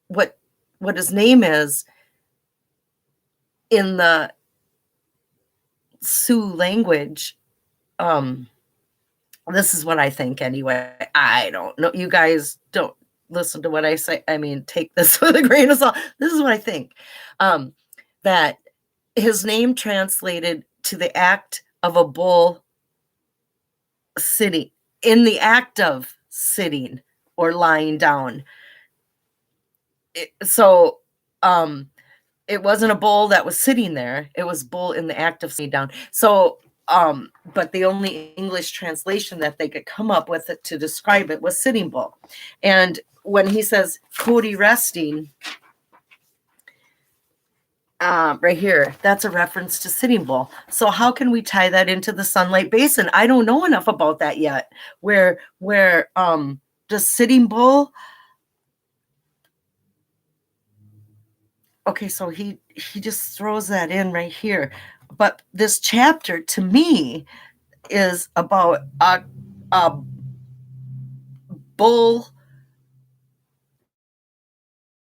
what his name is in the Sioux language. This is what I think anyway. I don't know. You guys don't listen to what I say. I mean, take this with a grain of salt. This is what I think. That his name translated to the act of a bull sitting, in the act of sitting or lying down. So it wasn't a bull that was sitting there. It was bull in the act of sitting down. So but the only English translation that they could come up with to describe it was Sitting Bull. And when he says Cody resting, right here, that's a reference to Sitting Bull. So how can we tie that into the Sunlight Basin? I don't know enough about that yet. Where does Sitting Bull? Okay, so he just throws that in right here. But this chapter to me is about a bull.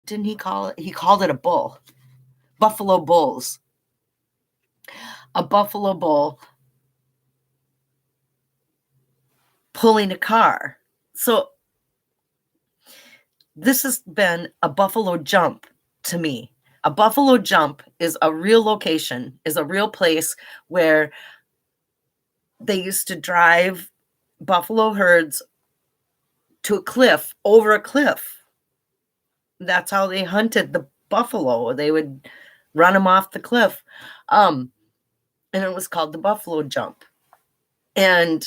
Didn't he call it? He called it a bull. Buffalo bulls. A buffalo bull pulling a car. So this has been a buffalo jump to me. A buffalo jump is a real location, is a real place where they used to drive buffalo herds to a cliff, over a cliff. That's how they hunted the buffalo. They would run them off the cliff. And it was called the buffalo jump. And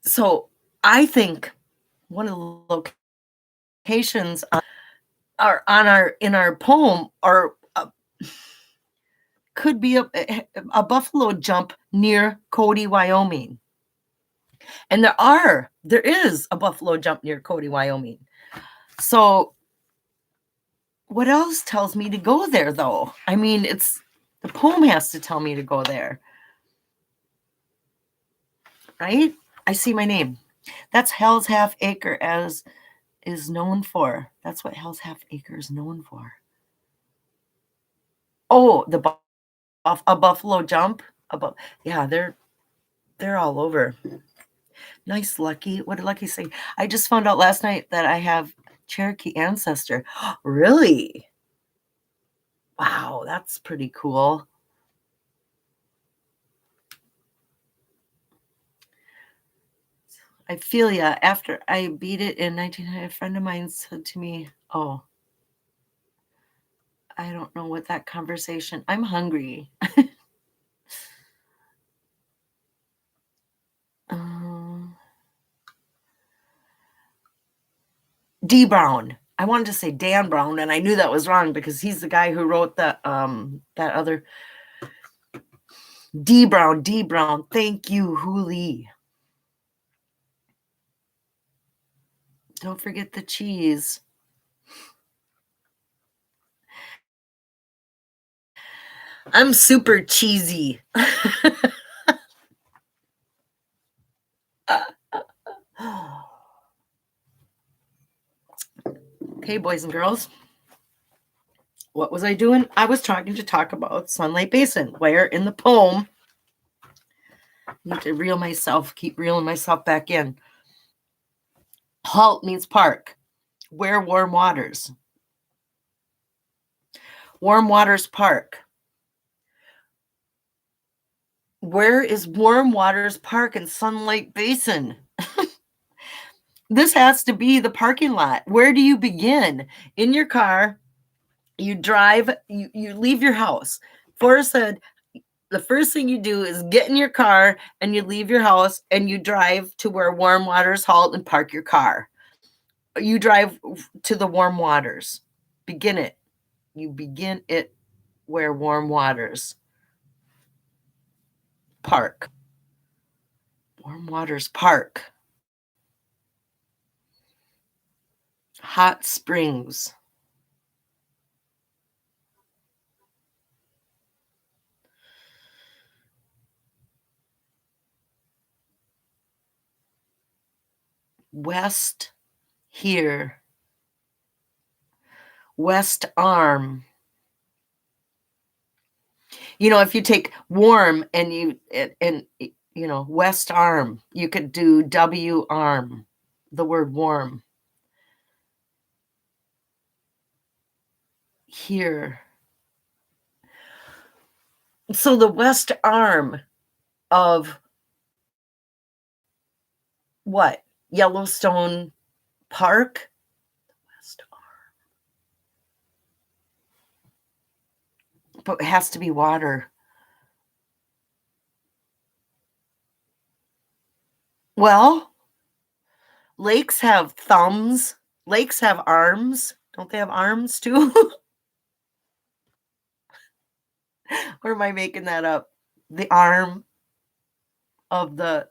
so I think one of the locations are in our poem are could be a buffalo jump near Cody, Wyoming. And there is a buffalo jump near Cody, Wyoming. So what else tells me to go there, though? I mean, the poem has to tell me to go there. Right? I see my name. That's Hell's Half Acre, as is known for. That's what Hell's Half Acre is known for. Oh, a buffalo jump. Yeah, they're all over. Nice, Lucky. What did Lucky say? I just found out last night that I have Cherokee ancestor. Really? Wow, that's pretty cool. I feel ya. After I beat it in 1900, a friend of mine said to me, oh, I don't know what that conversation. I'm hungry. D. Brown. I wanted to say Dan Brown, and I knew that was wrong because he's the guy who wrote that other D. Brown. Thank you, Hooli. Don't forget the cheese. I'm super cheesy. Okay, boys and girls. What was I doing? I was trying to talk about Sunlight Basin, where in the poem, I need to keep reeling myself back in. Halt means park. Where warm waters. Warm Waters Park. Where is Warm Waters Park in Sunlight Basin? This has to be the parking lot. Where do you begin? In your car, you drive, you leave your house. Forrest said, the first thing you do is get in your car and you leave your house and you drive to where Warm Waters halt and park your car. You drive to the Warm Waters. Begin it. You begin it where Warm Waters Park. Warm Waters Park. Hot Springs. West here. West Arm. You know, if you take warm and West Arm, you could do W arm, the word warm. Here. So the West Arm of what? Yellowstone Park? West Arm. But it has to be water. Well, lakes have thumbs. Lakes have arms. Don't they have arms too? Or am I making that up? The arm of the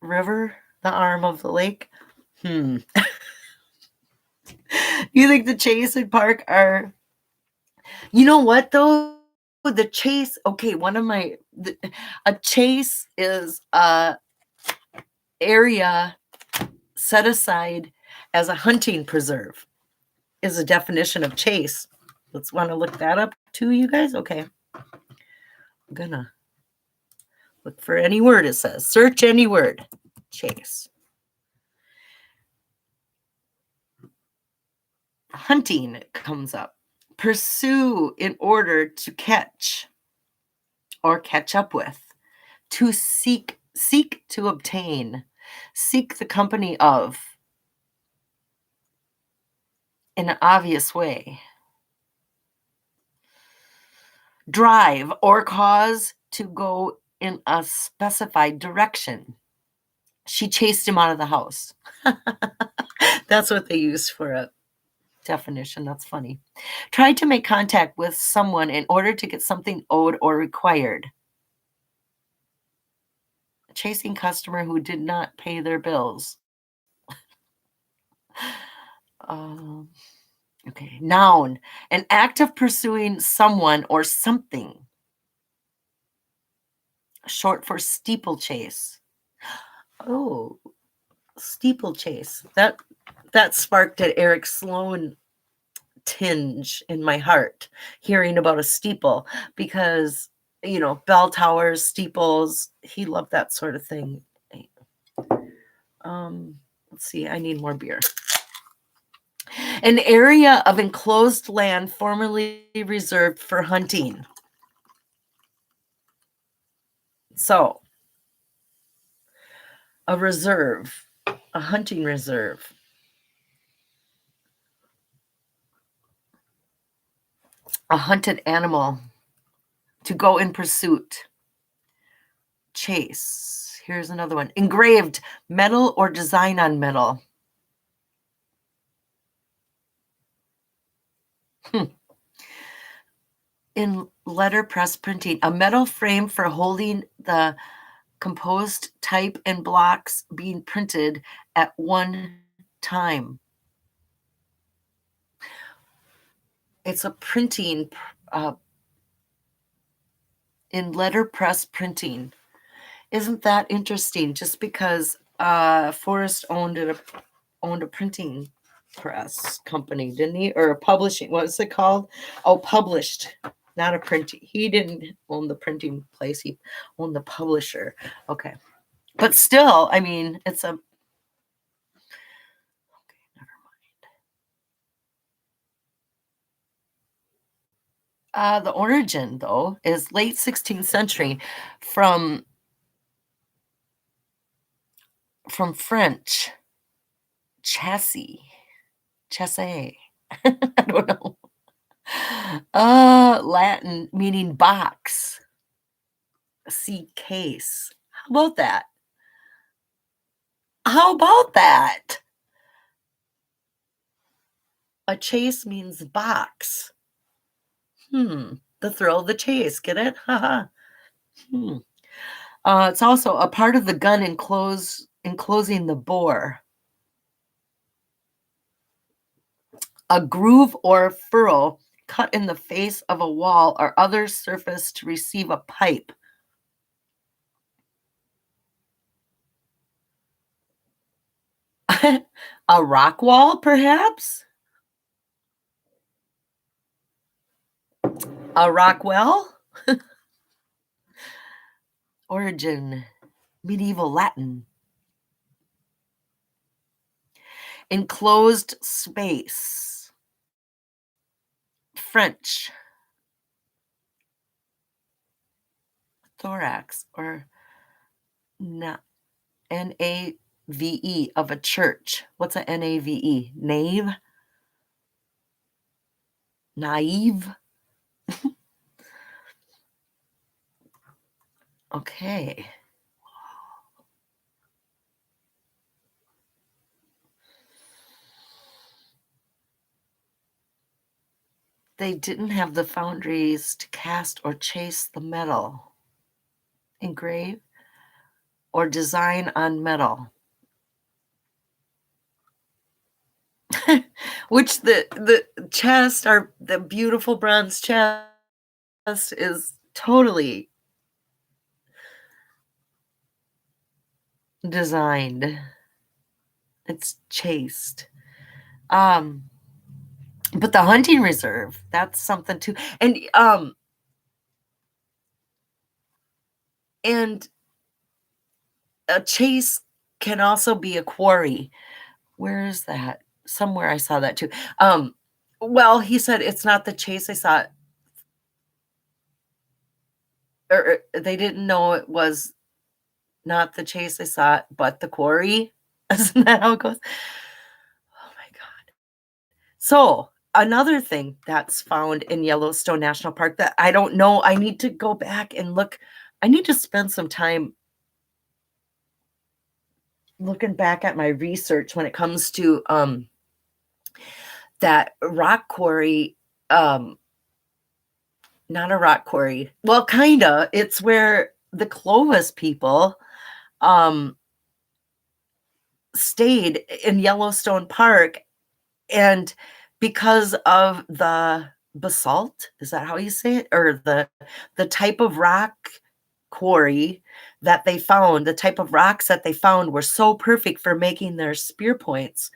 river? The arm of the lake? You think the Chase and Park are... You know what, though? The Chase... Okay, a Chase is a area set aside as a hunting preserve, is a definition of Chase. Let's want to look that up too, you guys? Okay. I'm gonna look for any word it says. Search any word. Chase. Hunting comes up. Pursue in order to catch or catch up with. To seek to obtain. Seek the company of. In an obvious way. Drive or cause to go in a specified direction. She chased him out of the house. That's what they use for a definition. That's funny. Tried to make contact with someone in order to get something owed or required. Chasing customer who did not pay their bills. Okay. Noun. An act of pursuing someone or something. Short for steeplechase. Oh, steeplechase. That sparked an Eric Sloan tinge in my heart, hearing about a steeple, because, bell towers, steeples, he loved that sort of thing. Let's see, I need more beer. An area of enclosed land formerly reserved for hunting. So, a reserve, a hunting reserve. A hunted animal. To go in pursuit. Chase. Here's another one. Engraved, metal or design on metal. In letterpress printing, a metal frame for holding the composed type and blocks being printed at one time. It's a printing in letterpress printing. Isn't that interesting? Just because Forrest owned a printing press company, didn't he? Or publishing, what's it called? Oh, published, not a printing. He didn't own the printing place, he owned the publisher. Okay. But still, I mean, it's a, okay, never mind. The origin, though, is late 16th century from French chassis. I don't know. Latin meaning box. See case. How about that? How about that? A chase means box. The thrill of the chase. Get it? Haha. It's also a part of the gun enclosing the bore. A groove or furrow cut in the face of a wall or other surface to receive a pipe. A rock wall, perhaps? A rock well? Origin, medieval Latin. Enclosed space. French. Thorax or N-A-V-E of a church. What's a N-A-V-E? Nave? Naive? Okay. They didn't have the foundries to cast or chase the metal, engrave, or design on metal. Which the chest, or the beautiful bronze chest, is totally designed. It's chased. But the hunting reserve, that's something too. And a chase can also be a quarry. Where is that? Somewhere I saw that too. Well, he said it's not the chase. I saw it, or they didn't know it was not the chase. I saw it, but the quarry. Isn't that how it goes? Oh my God. So another thing that's found in Yellowstone National Park that I don't know, I need to go back and look. I need to spend some time looking back at my research when it comes to that rock quarry. Not a rock quarry. Well, kinda. It's where the Clovis people stayed in Yellowstone Park, and because of the basalt, is that how you say it? Or the type of rock quarry that they found, the type of rocks that they found were so perfect for making their spear points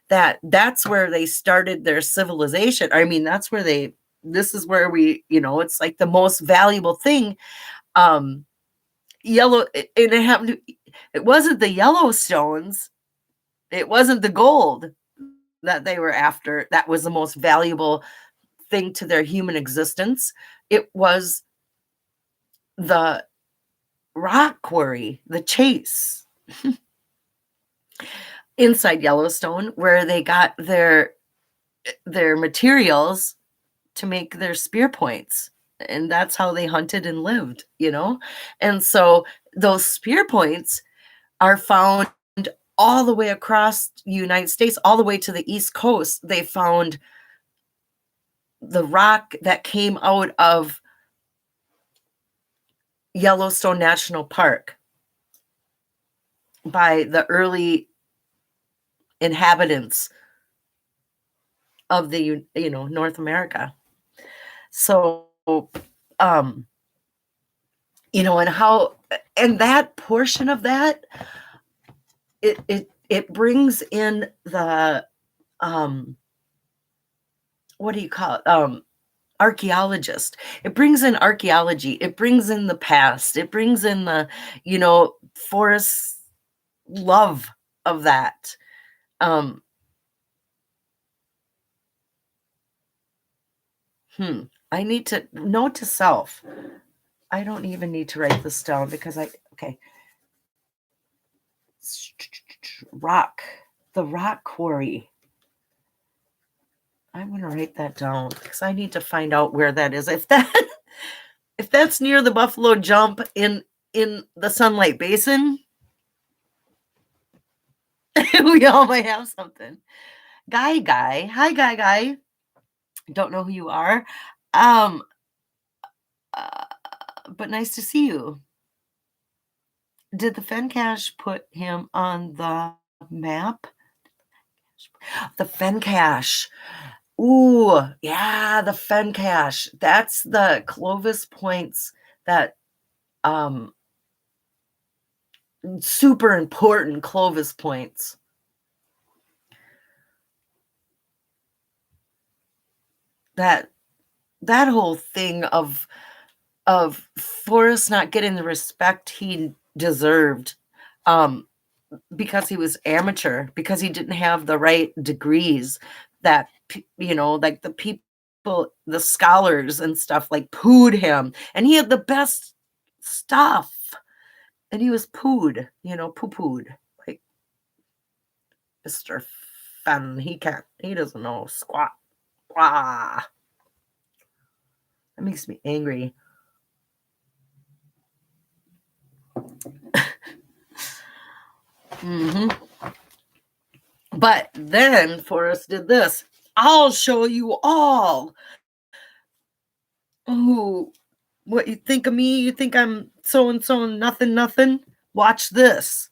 that's where they started their civilization. I mean, that's where this is where we, it's like the most valuable thing. It wasn't the Yellowstones, it wasn't the gold that they were after that was the most valuable thing to their human existence. It was the rock quarry, the chase inside Yellowstone, where they got their materials to make their spear points, and that's how they hunted and lived. And so those spear points are found all the way across the United States, all the way to the East Coast. They found the rock that came out of Yellowstone National Park by the early inhabitants of the North America. So and that portion of that, it brings in the what do you call it? Archaeologist. It brings in archaeology. It brings in the past. It brings in the, Forrest's love of that. I need to note to self. I don't even need to write this down because okay. Rock. The rock quarry. I'm going to write that down because I need to find out where that is. If that's near the Buffalo Jump in the Sunlight Basin, we all might have something. Guy. Hi, Guy. Don't know who you are. But nice to see you. Did the Fencash put him on the map? The Fencash. Ooh, yeah, the Fencash. That's the Clovis points that super important Clovis points. That whole thing of Forrest not getting the respect he deserved because he was amateur, because he didn't have the right degrees, that like the people, the scholars and stuff, like pooed him, and he had the best stuff and he was pooed, poo-pooed, like Mr. Fenn. He doesn't know squat. Blah. That makes me angry. But then Forrest did this. I'll show you all. Oh, what you think of me? You think I'm so and so nothing? Watch this.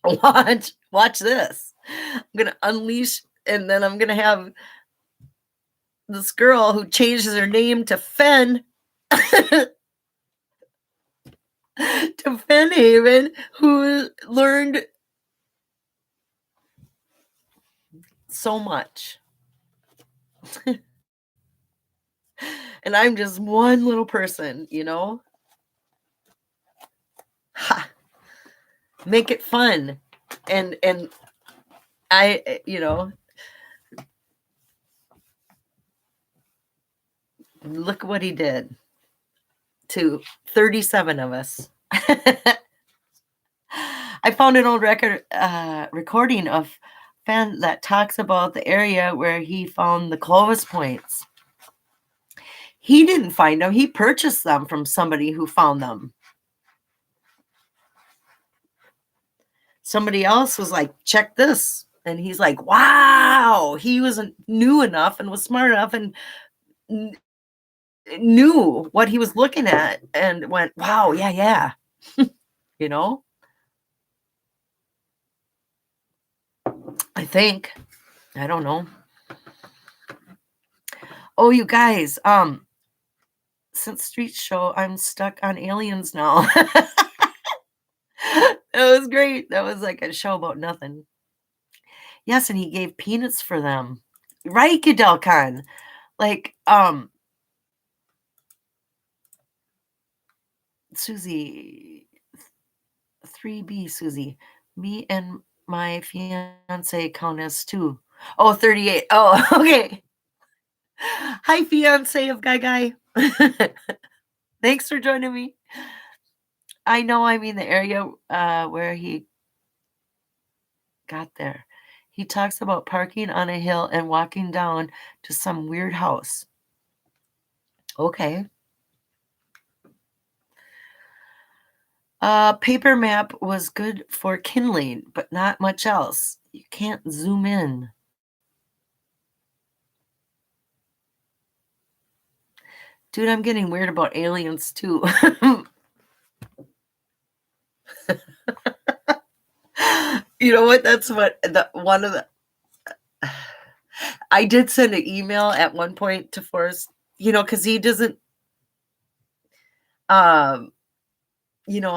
Watch this. I'm gonna unleash, and then I'm gonna have this girl who changes her name to Fenn. To Fennhaven, who learned so much. And I'm just one little person, Ha. Make it fun. And I, look what he did to 37 of us. I found an old recording of Fenn that talks about the area where he found the Clovis points. He didn't find them. He purchased them from somebody who found them. Somebody else was like, check this. And he's like, wow. He wasn't new enough and was smart enough and knew what he was looking at and went, wow, yeah. I think. I don't know. Oh, you guys, since Street Show, I'm stuck on aliens now. That was great. That was like a show about nothing. Yes, and he gave peanuts for them. Right, Gadel Khan. Like, Susie, 3B, Susie. Me and my fiance count as 2. Oh, 38. Oh, okay. Hi, fiance of Guy. Thanks for joining me. I know, I mean the area where he got there. He talks about parking on a hill and walking down to some weird house. Okay. Paper map was good for kindling, but not much else. You can't zoom in. Dude, I'm getting weird about aliens too. You know what? That's what one of the. I did send an email at one point to Forrest, because he doesn't. I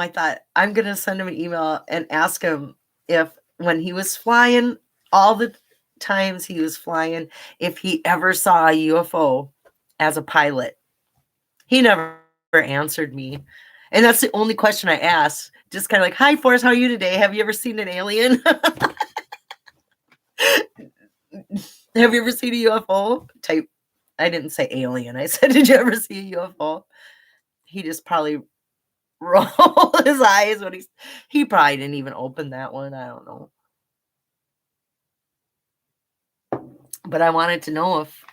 thought I'm gonna send him an email and ask him if when he was flying all the times he was flying if he ever saw a UFO as a pilot. He never answered me. And that's the only question I asked. Just kind of like, hi, Forrest, how are you today? Have you ever seen an alien? Have you ever seen a UFO? Type. I didn't say alien. I said, did you ever see a UFO? He just probably rolled his eyes when he probably didn't even open that one. I don't know. But I wanted to know if,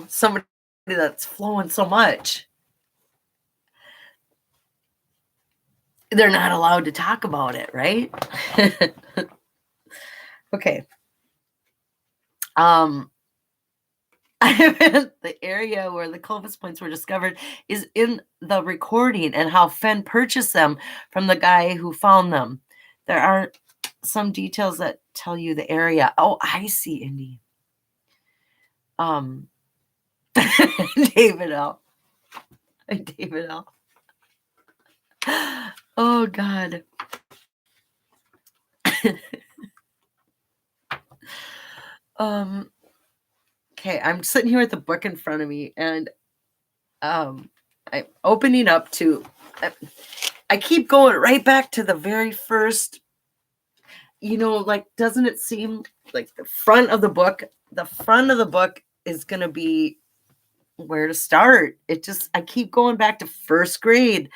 somebody that's flowing so much, they're not allowed to talk about it, right? Okay. The area where the Clovis points were discovered is in the recording and how Fenn purchased them from the guy who found them. There are some details that tell you the area. Oh, I see, Indy. David L. David L. Oh, God. Okay, I'm sitting here with the book in front of me, and I'm opening up to, I keep going right back to the very first, like, doesn't it seem like the front of the book is going to be where to start? I keep going back to first grade.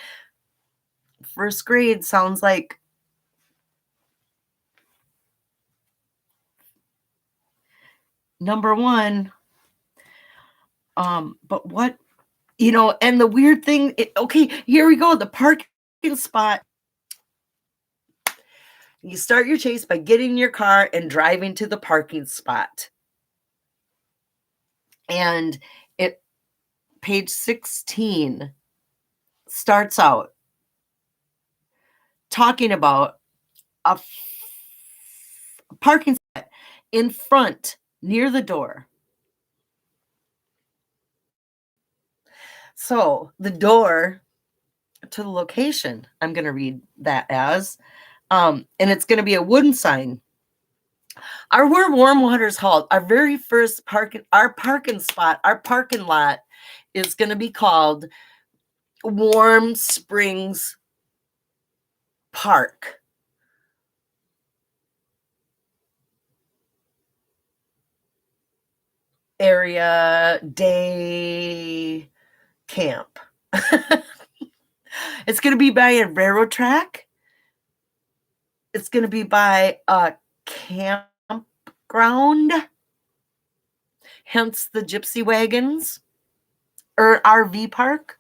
First grade sounds like number one. But what, and the weird thing, okay, here we go. The parking spot. You start your chase by getting in your car and driving to the parking spot. And page 16 starts out talking about a parking spot in front near the door. So the door to the location, I'm going to read that as, and it's going to be a wooden sign. Where Warm Waters Halt, our very first parking spot, our parking lot is going to be called Warm Springs Park. Area Day Camp. It's going to be by a railroad track. It's going to be by a campground. Hence the gypsy wagons or RV park.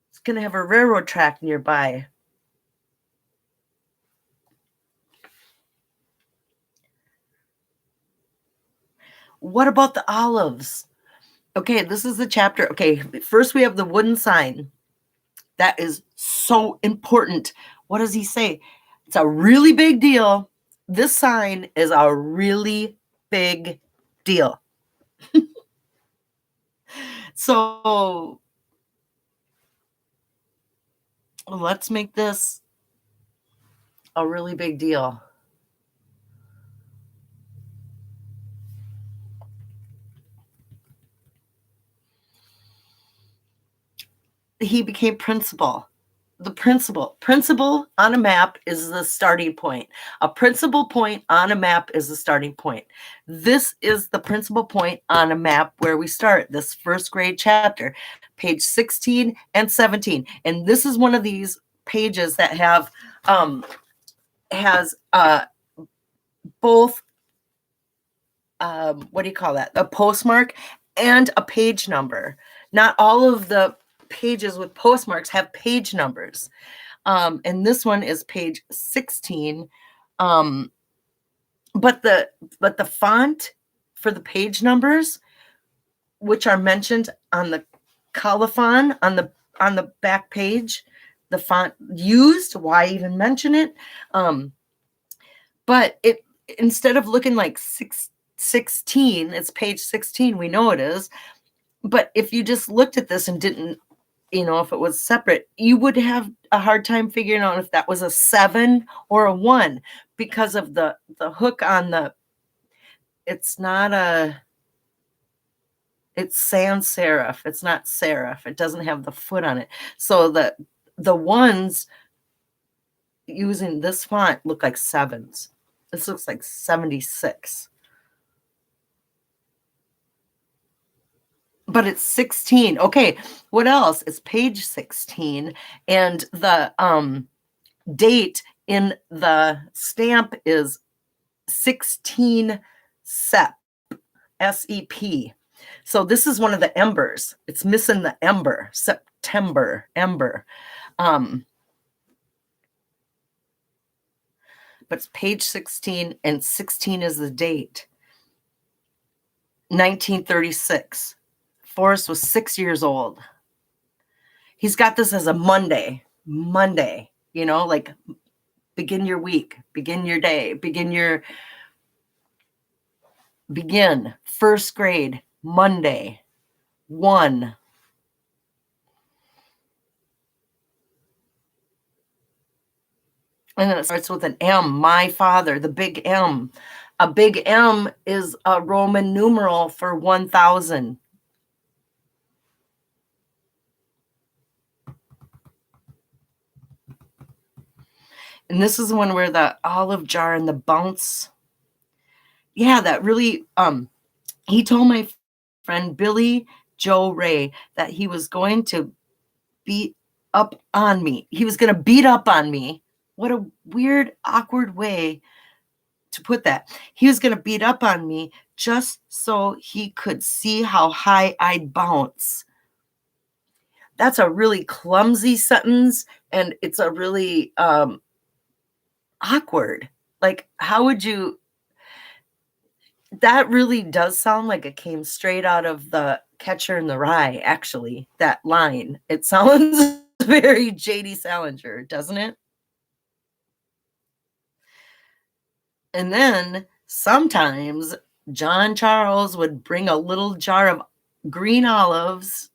It's going to have a railroad track nearby. What about the olives? Okay, this is the chapter. Okay, first we have the wooden sign. That is so important. What does he say? It's a really big deal. This sign is a really big deal. So let's make this a really big deal. He became principal. The principal on a map is the starting point. A principal point on a map is the starting point. This is the principal point on a map where we start this first grade chapter, page 16 and 17. And this is one of these pages that has both what do you call that? A postmark and a page number. Not all of the pages with postmarks have page numbers. And this one is page 16. But the font for the page numbers, which are mentioned on the colophon on the back page, the font used, why even mention it? But it, instead of looking like 16, it's page 16, we know it is. But if you just looked at this and didn't, if it was separate, you would have a hard time figuring out if that was a 7 or a 1 because of the hook on it's not it's sans serif. It's not serif. It doesn't have the foot on it. So the ones using this font look like 7s. This looks like 76. But it's 16. Okay, what else? It's page 16, and the date in the stamp is 16 Sep, S-E-P. So this is one of the embers. It's missing the ember, September, ember. But it's page 16, and 16 is the date. 1936. Forrest was 6 years old. He's got this as a Monday, like begin your week, begin your day, begin first grade, Monday, 1. And then it starts with an M, my father, the big M. A big M is a Roman numeral for 1000. And this is the one where the olive jar and the bounce. Yeah, that really, he told my friend Billy Joe Ray that he was going to beat up on me. He was going to beat up on me. What a weird, awkward way to put that. He was going to beat up on me just so he could see how high I'd bounce. That's a really clumsy sentence, and it's a really awkward. Like, how would you... That really does sound like it came straight out of the Catcher in the Rye, actually, that line. It sounds very J.D. Salinger, doesn't it? And then sometimes John Charles would bring a little jar of green olives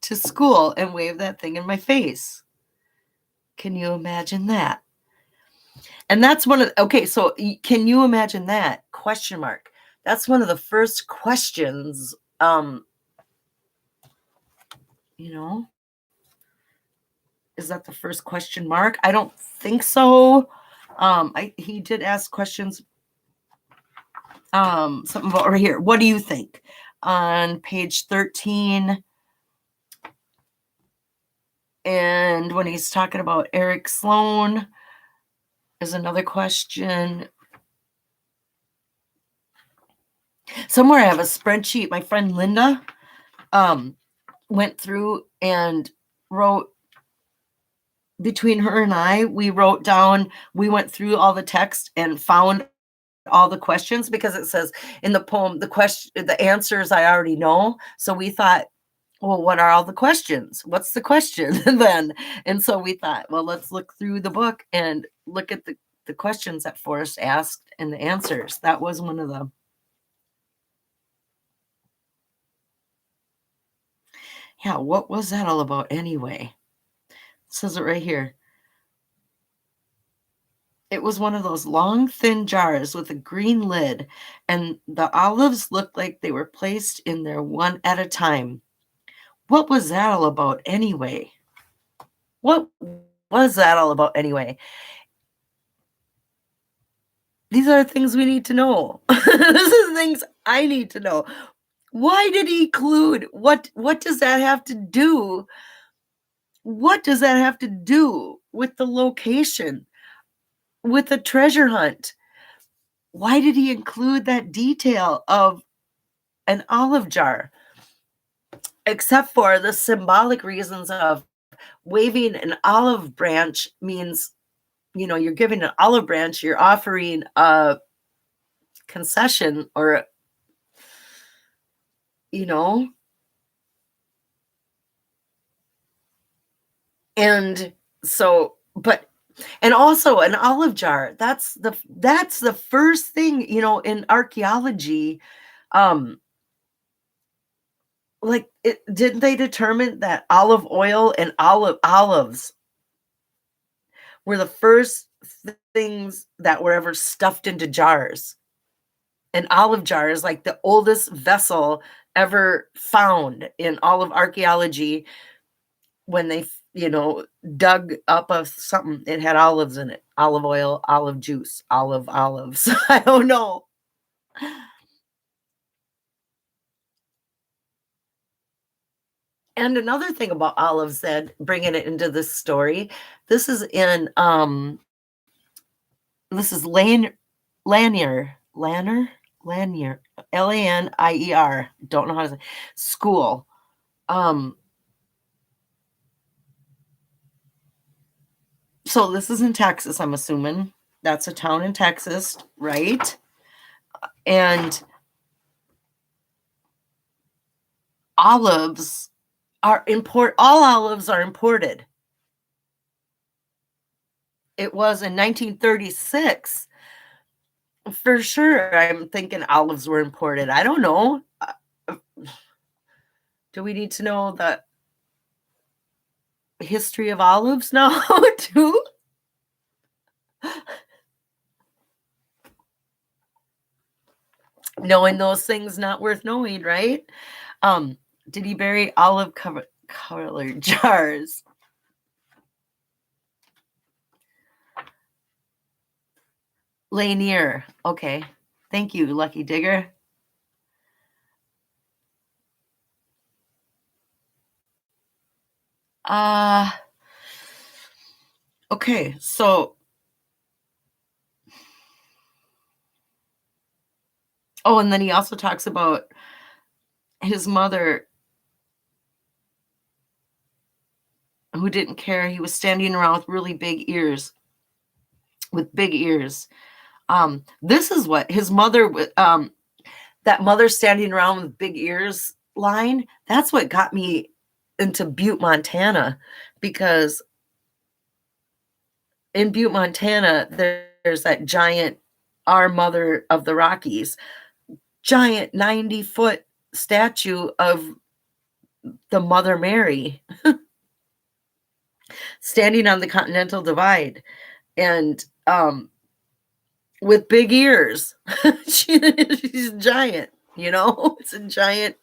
to school and wave that thing in my face. Can you imagine that? And that's one of, okay, so can you imagine that? Question mark. That's one of the first questions, is that the first question mark? I don't think so. He did ask questions, something about over here. What do you think? On page 13. And when he's talking about Eric Sloan, is another question. Somewhere I have a spreadsheet. My friend Linda went through and wrote, between her and I, we wrote down, we went through all the text and found all the questions, because it says in the poem, the answers I already know. So we thought, well, what are all the questions? What's the question then? And so we thought, well, let's look through the book and look at the questions that Forrest asked and the answers. That was one of the... Yeah, what was that all about anyway? It says it right here. It was one of those long, thin jars with a green lid, and the olives looked like they were placed in there one at a time. What was that all about anyway? What was that all about anyway? These are things we need to know. This is things I need to know. Why did he include? What does that have to do? What does that have to do with the location, with the treasure hunt? Why did he include that detail of an olive jar? Except for the symbolic reasons of waving an olive branch means, you're giving an olive branch, you're offering a concession, or, and so, and also an olive jar, that's the first thing, in archaeology, like, didn't they determine that olive oil and olives were the first things that were ever stuffed into jars? An olive jar is like the oldest vessel ever found in all of archaeology. When they, dug up of something, it had olives in it, olive oil, olive juice, olives. I don't know. And another thing about olives, that bringing it into this story, this is in this is Lanier, Lanier, Lanier. Don't know how to say school. So this is in Texas, I'm assuming. That's a town in Texas, right? And olives are all olives are imported. It was in 1936. For sure, I'm thinking olives were imported. I don't know. Do we need to know the history of olives now too? Knowing those things not worth knowing, right? Did he bury olive colored jars? Lanier. Okay. Thank you, Lucky Digger. Okay, so and then he also talks about his mother, who didn't care. He was standing around with really big ears. This is what his mother, that mother standing around with big ears line, that's what got me into Butte, Montana, because in Butte, Montana, there's that giant, our mother of the Rockies, giant 90-foot statue of the Mother Mary standing on the Continental Divide, and with big ears. She's giant, it's a giant.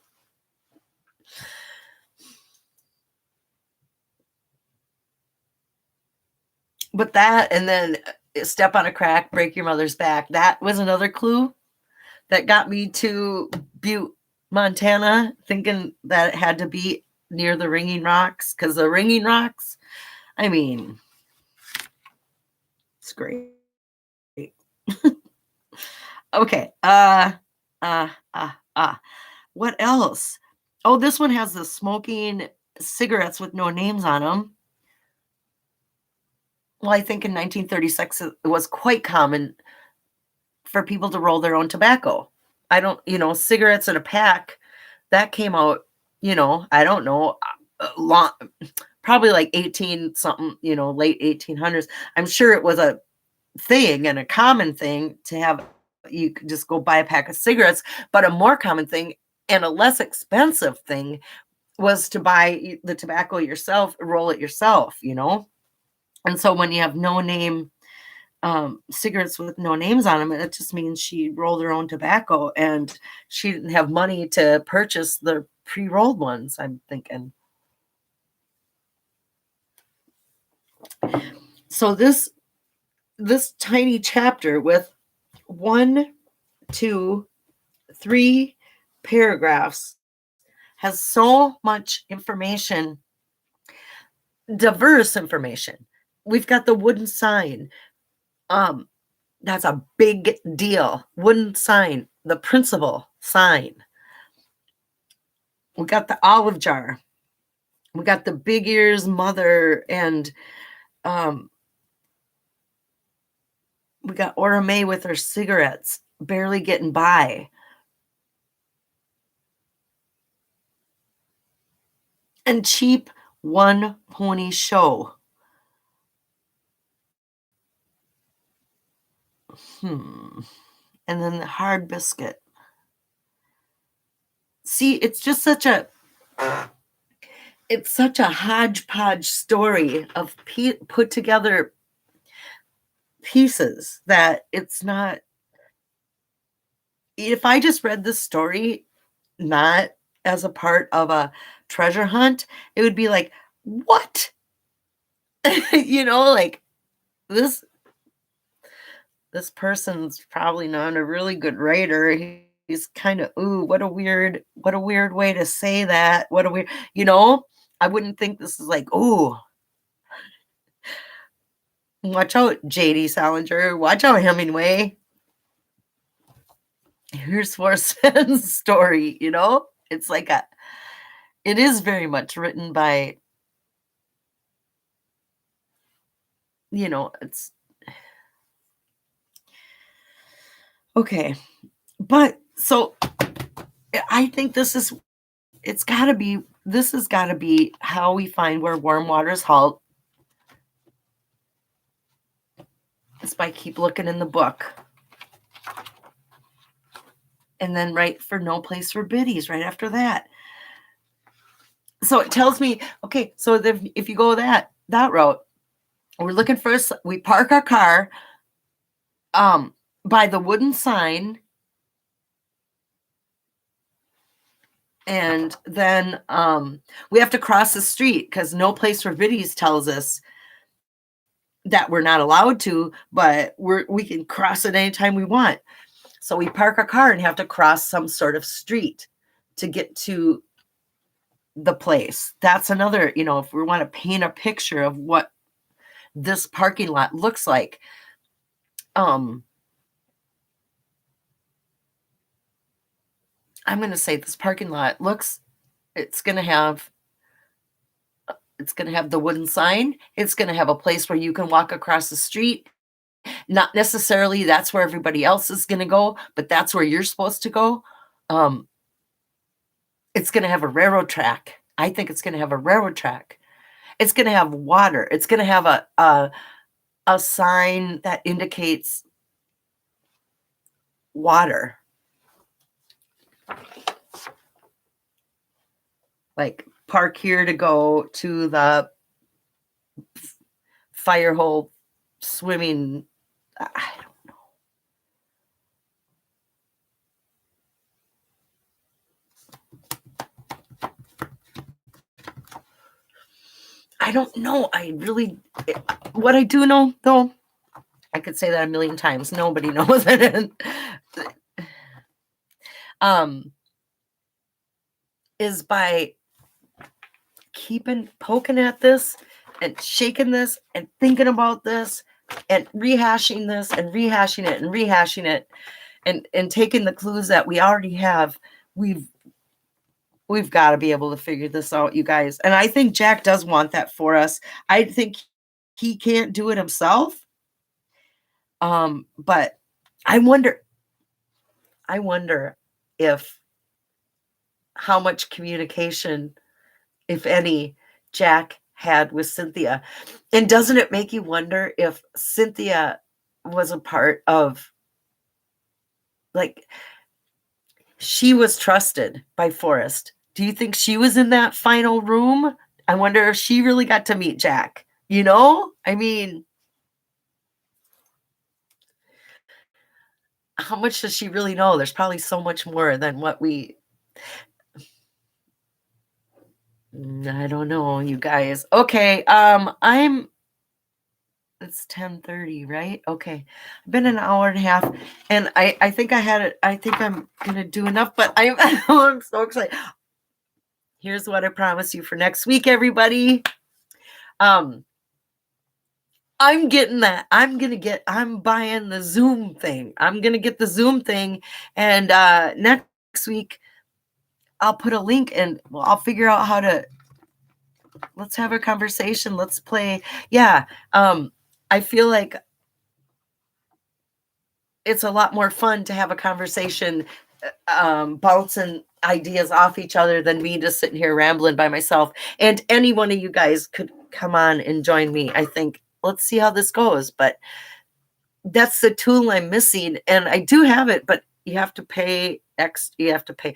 But that, and then step on a crack, break your mother's back. That was another clue that got me to Butte, Montana, thinking that it had to be near the Ringing Rocks, because the Ringing Rocks, I mean, it's great. Okay. What else? Oh, this one has the smoking cigarettes with no names on them. Well, I think in 1936 it was quite common for people to roll their own tobacco. I don't, cigarettes in a pack, that came out, I don't know, long, probably like 18 something, late 1800s. I'm sure it was a thing and a common thing to have, you could just go buy a pack of cigarettes, but a more common thing and a less expensive thing was to buy the tobacco yourself, roll it yourself, And so when you have no name cigarettes with no names on them, it just means she rolled her own tobacco, and she didn't have money to purchase the pre-rolled ones, I'm thinking. So this tiny chapter with 1, 2, 3 paragraphs has so much information, diverse information. We've got the wooden sign. That's a big deal. Wooden sign, the principal sign. We got the olive jar. We got the big ears mother, and we got Orame with her cigarettes, barely getting by. And cheap one pony show. And then the hard biscuit. See, it's just such a it's such a hodgepodge story of put together pieces that it's not. If I just read this story not as a part of a treasure hunt, it would be like, what? Like this person's probably not a really good writer. He's kind of, ooh, what a weird way to say that. What a weird, I wouldn't think this is like, ooh, watch out, J.D. Salinger. Watch out, Hemingway. Here's Forson's story, It's like it is very much written by, it's okay. But so I think this has got to be how we find where warm waters halt. It's by keep looking in the book. And then right for no place for biddies right after that. So it tells me, okay, so if you go that route, we're looking for we park our car by the wooden sign, and then we have to cross the street because no place for biddies tells us that we're not allowed to, but we can cross it anytime we want. So we park our car and have to cross some sort of street to get to the place. That's another, if we want to paint a picture of what this parking lot looks like. I'm going to say this parking lot it's going to have the wooden sign. It's going to have a place where you can walk across the street. Not necessarily that's where everybody else is going to go, but that's where you're supposed to go. It's going to have a railroad track. I think it's going to have a railroad track. It's going to have water. It's going to have a sign that indicates water. Like park here to go to the fire hole swimming. I don't know. I don't know. What I do know, though, I could say that a million times. Nobody knows it. Is by poking at this and shaking this and thinking about this and rehashing this and rehashing it and rehashing it and taking the clues that we already have. We've got to be able to figure this out, you guys. And I think Jack does want that for us. I think he can't do it himself. But I wonder if how much communication, if any, Jack had with Cynthia. And doesn't it make you wonder if Cynthia was a part of, like, she was trusted by Forrest. Do you think she was in that final room? I wonder if she really got to meet Jack. I mean, how much does she really know? There's probably so much more than what I don't know, you guys. Okay, it's 10:30, right? Okay. I've been an hour and a half, and I think I'm gonna do enough, but I'm so excited. Here's what I promise you for next week, everybody. I'm getting that. I'm buying the Zoom thing. I'm gonna get the Zoom thing, and next week I'll put a link and I'll figure out how to. Let's have a conversation. Let's play. Yeah. I feel like it's a lot more fun to have a conversation, bouncing ideas off each other than me just sitting here rambling by myself. And any one of you guys could come on and join me. I think, let's see how this goes. But that's the tool I'm missing. And I do have it, but you have to pay. You have to pay.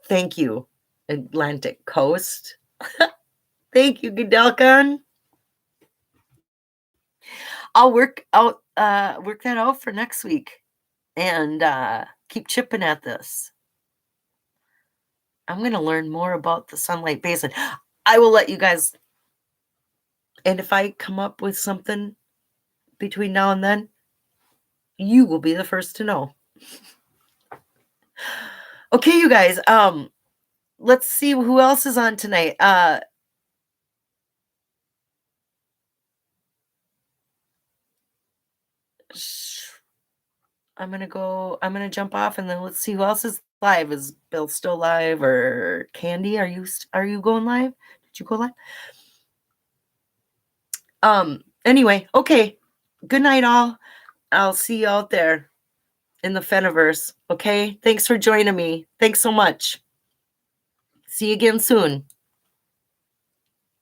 Thank you. Atlantic coast. Thank you, Godelcon. I'll work that out for next week and keep chipping at this. I'm going to learn more about the Sunlight Basin. I will let you guys, and if I come up with something between now and then, you will be the first to know. Okay, you guys, let's see who else is on tonight. I'm gonna jump off and then let's see who else is live. Is Bill still live, or Candy? Are you going live? Did you go live? Anyway, okay. Good night, all. I'll see you out there in the Fenniverse. Okay. Thanks for joining me. Thanks so much. See you again soon.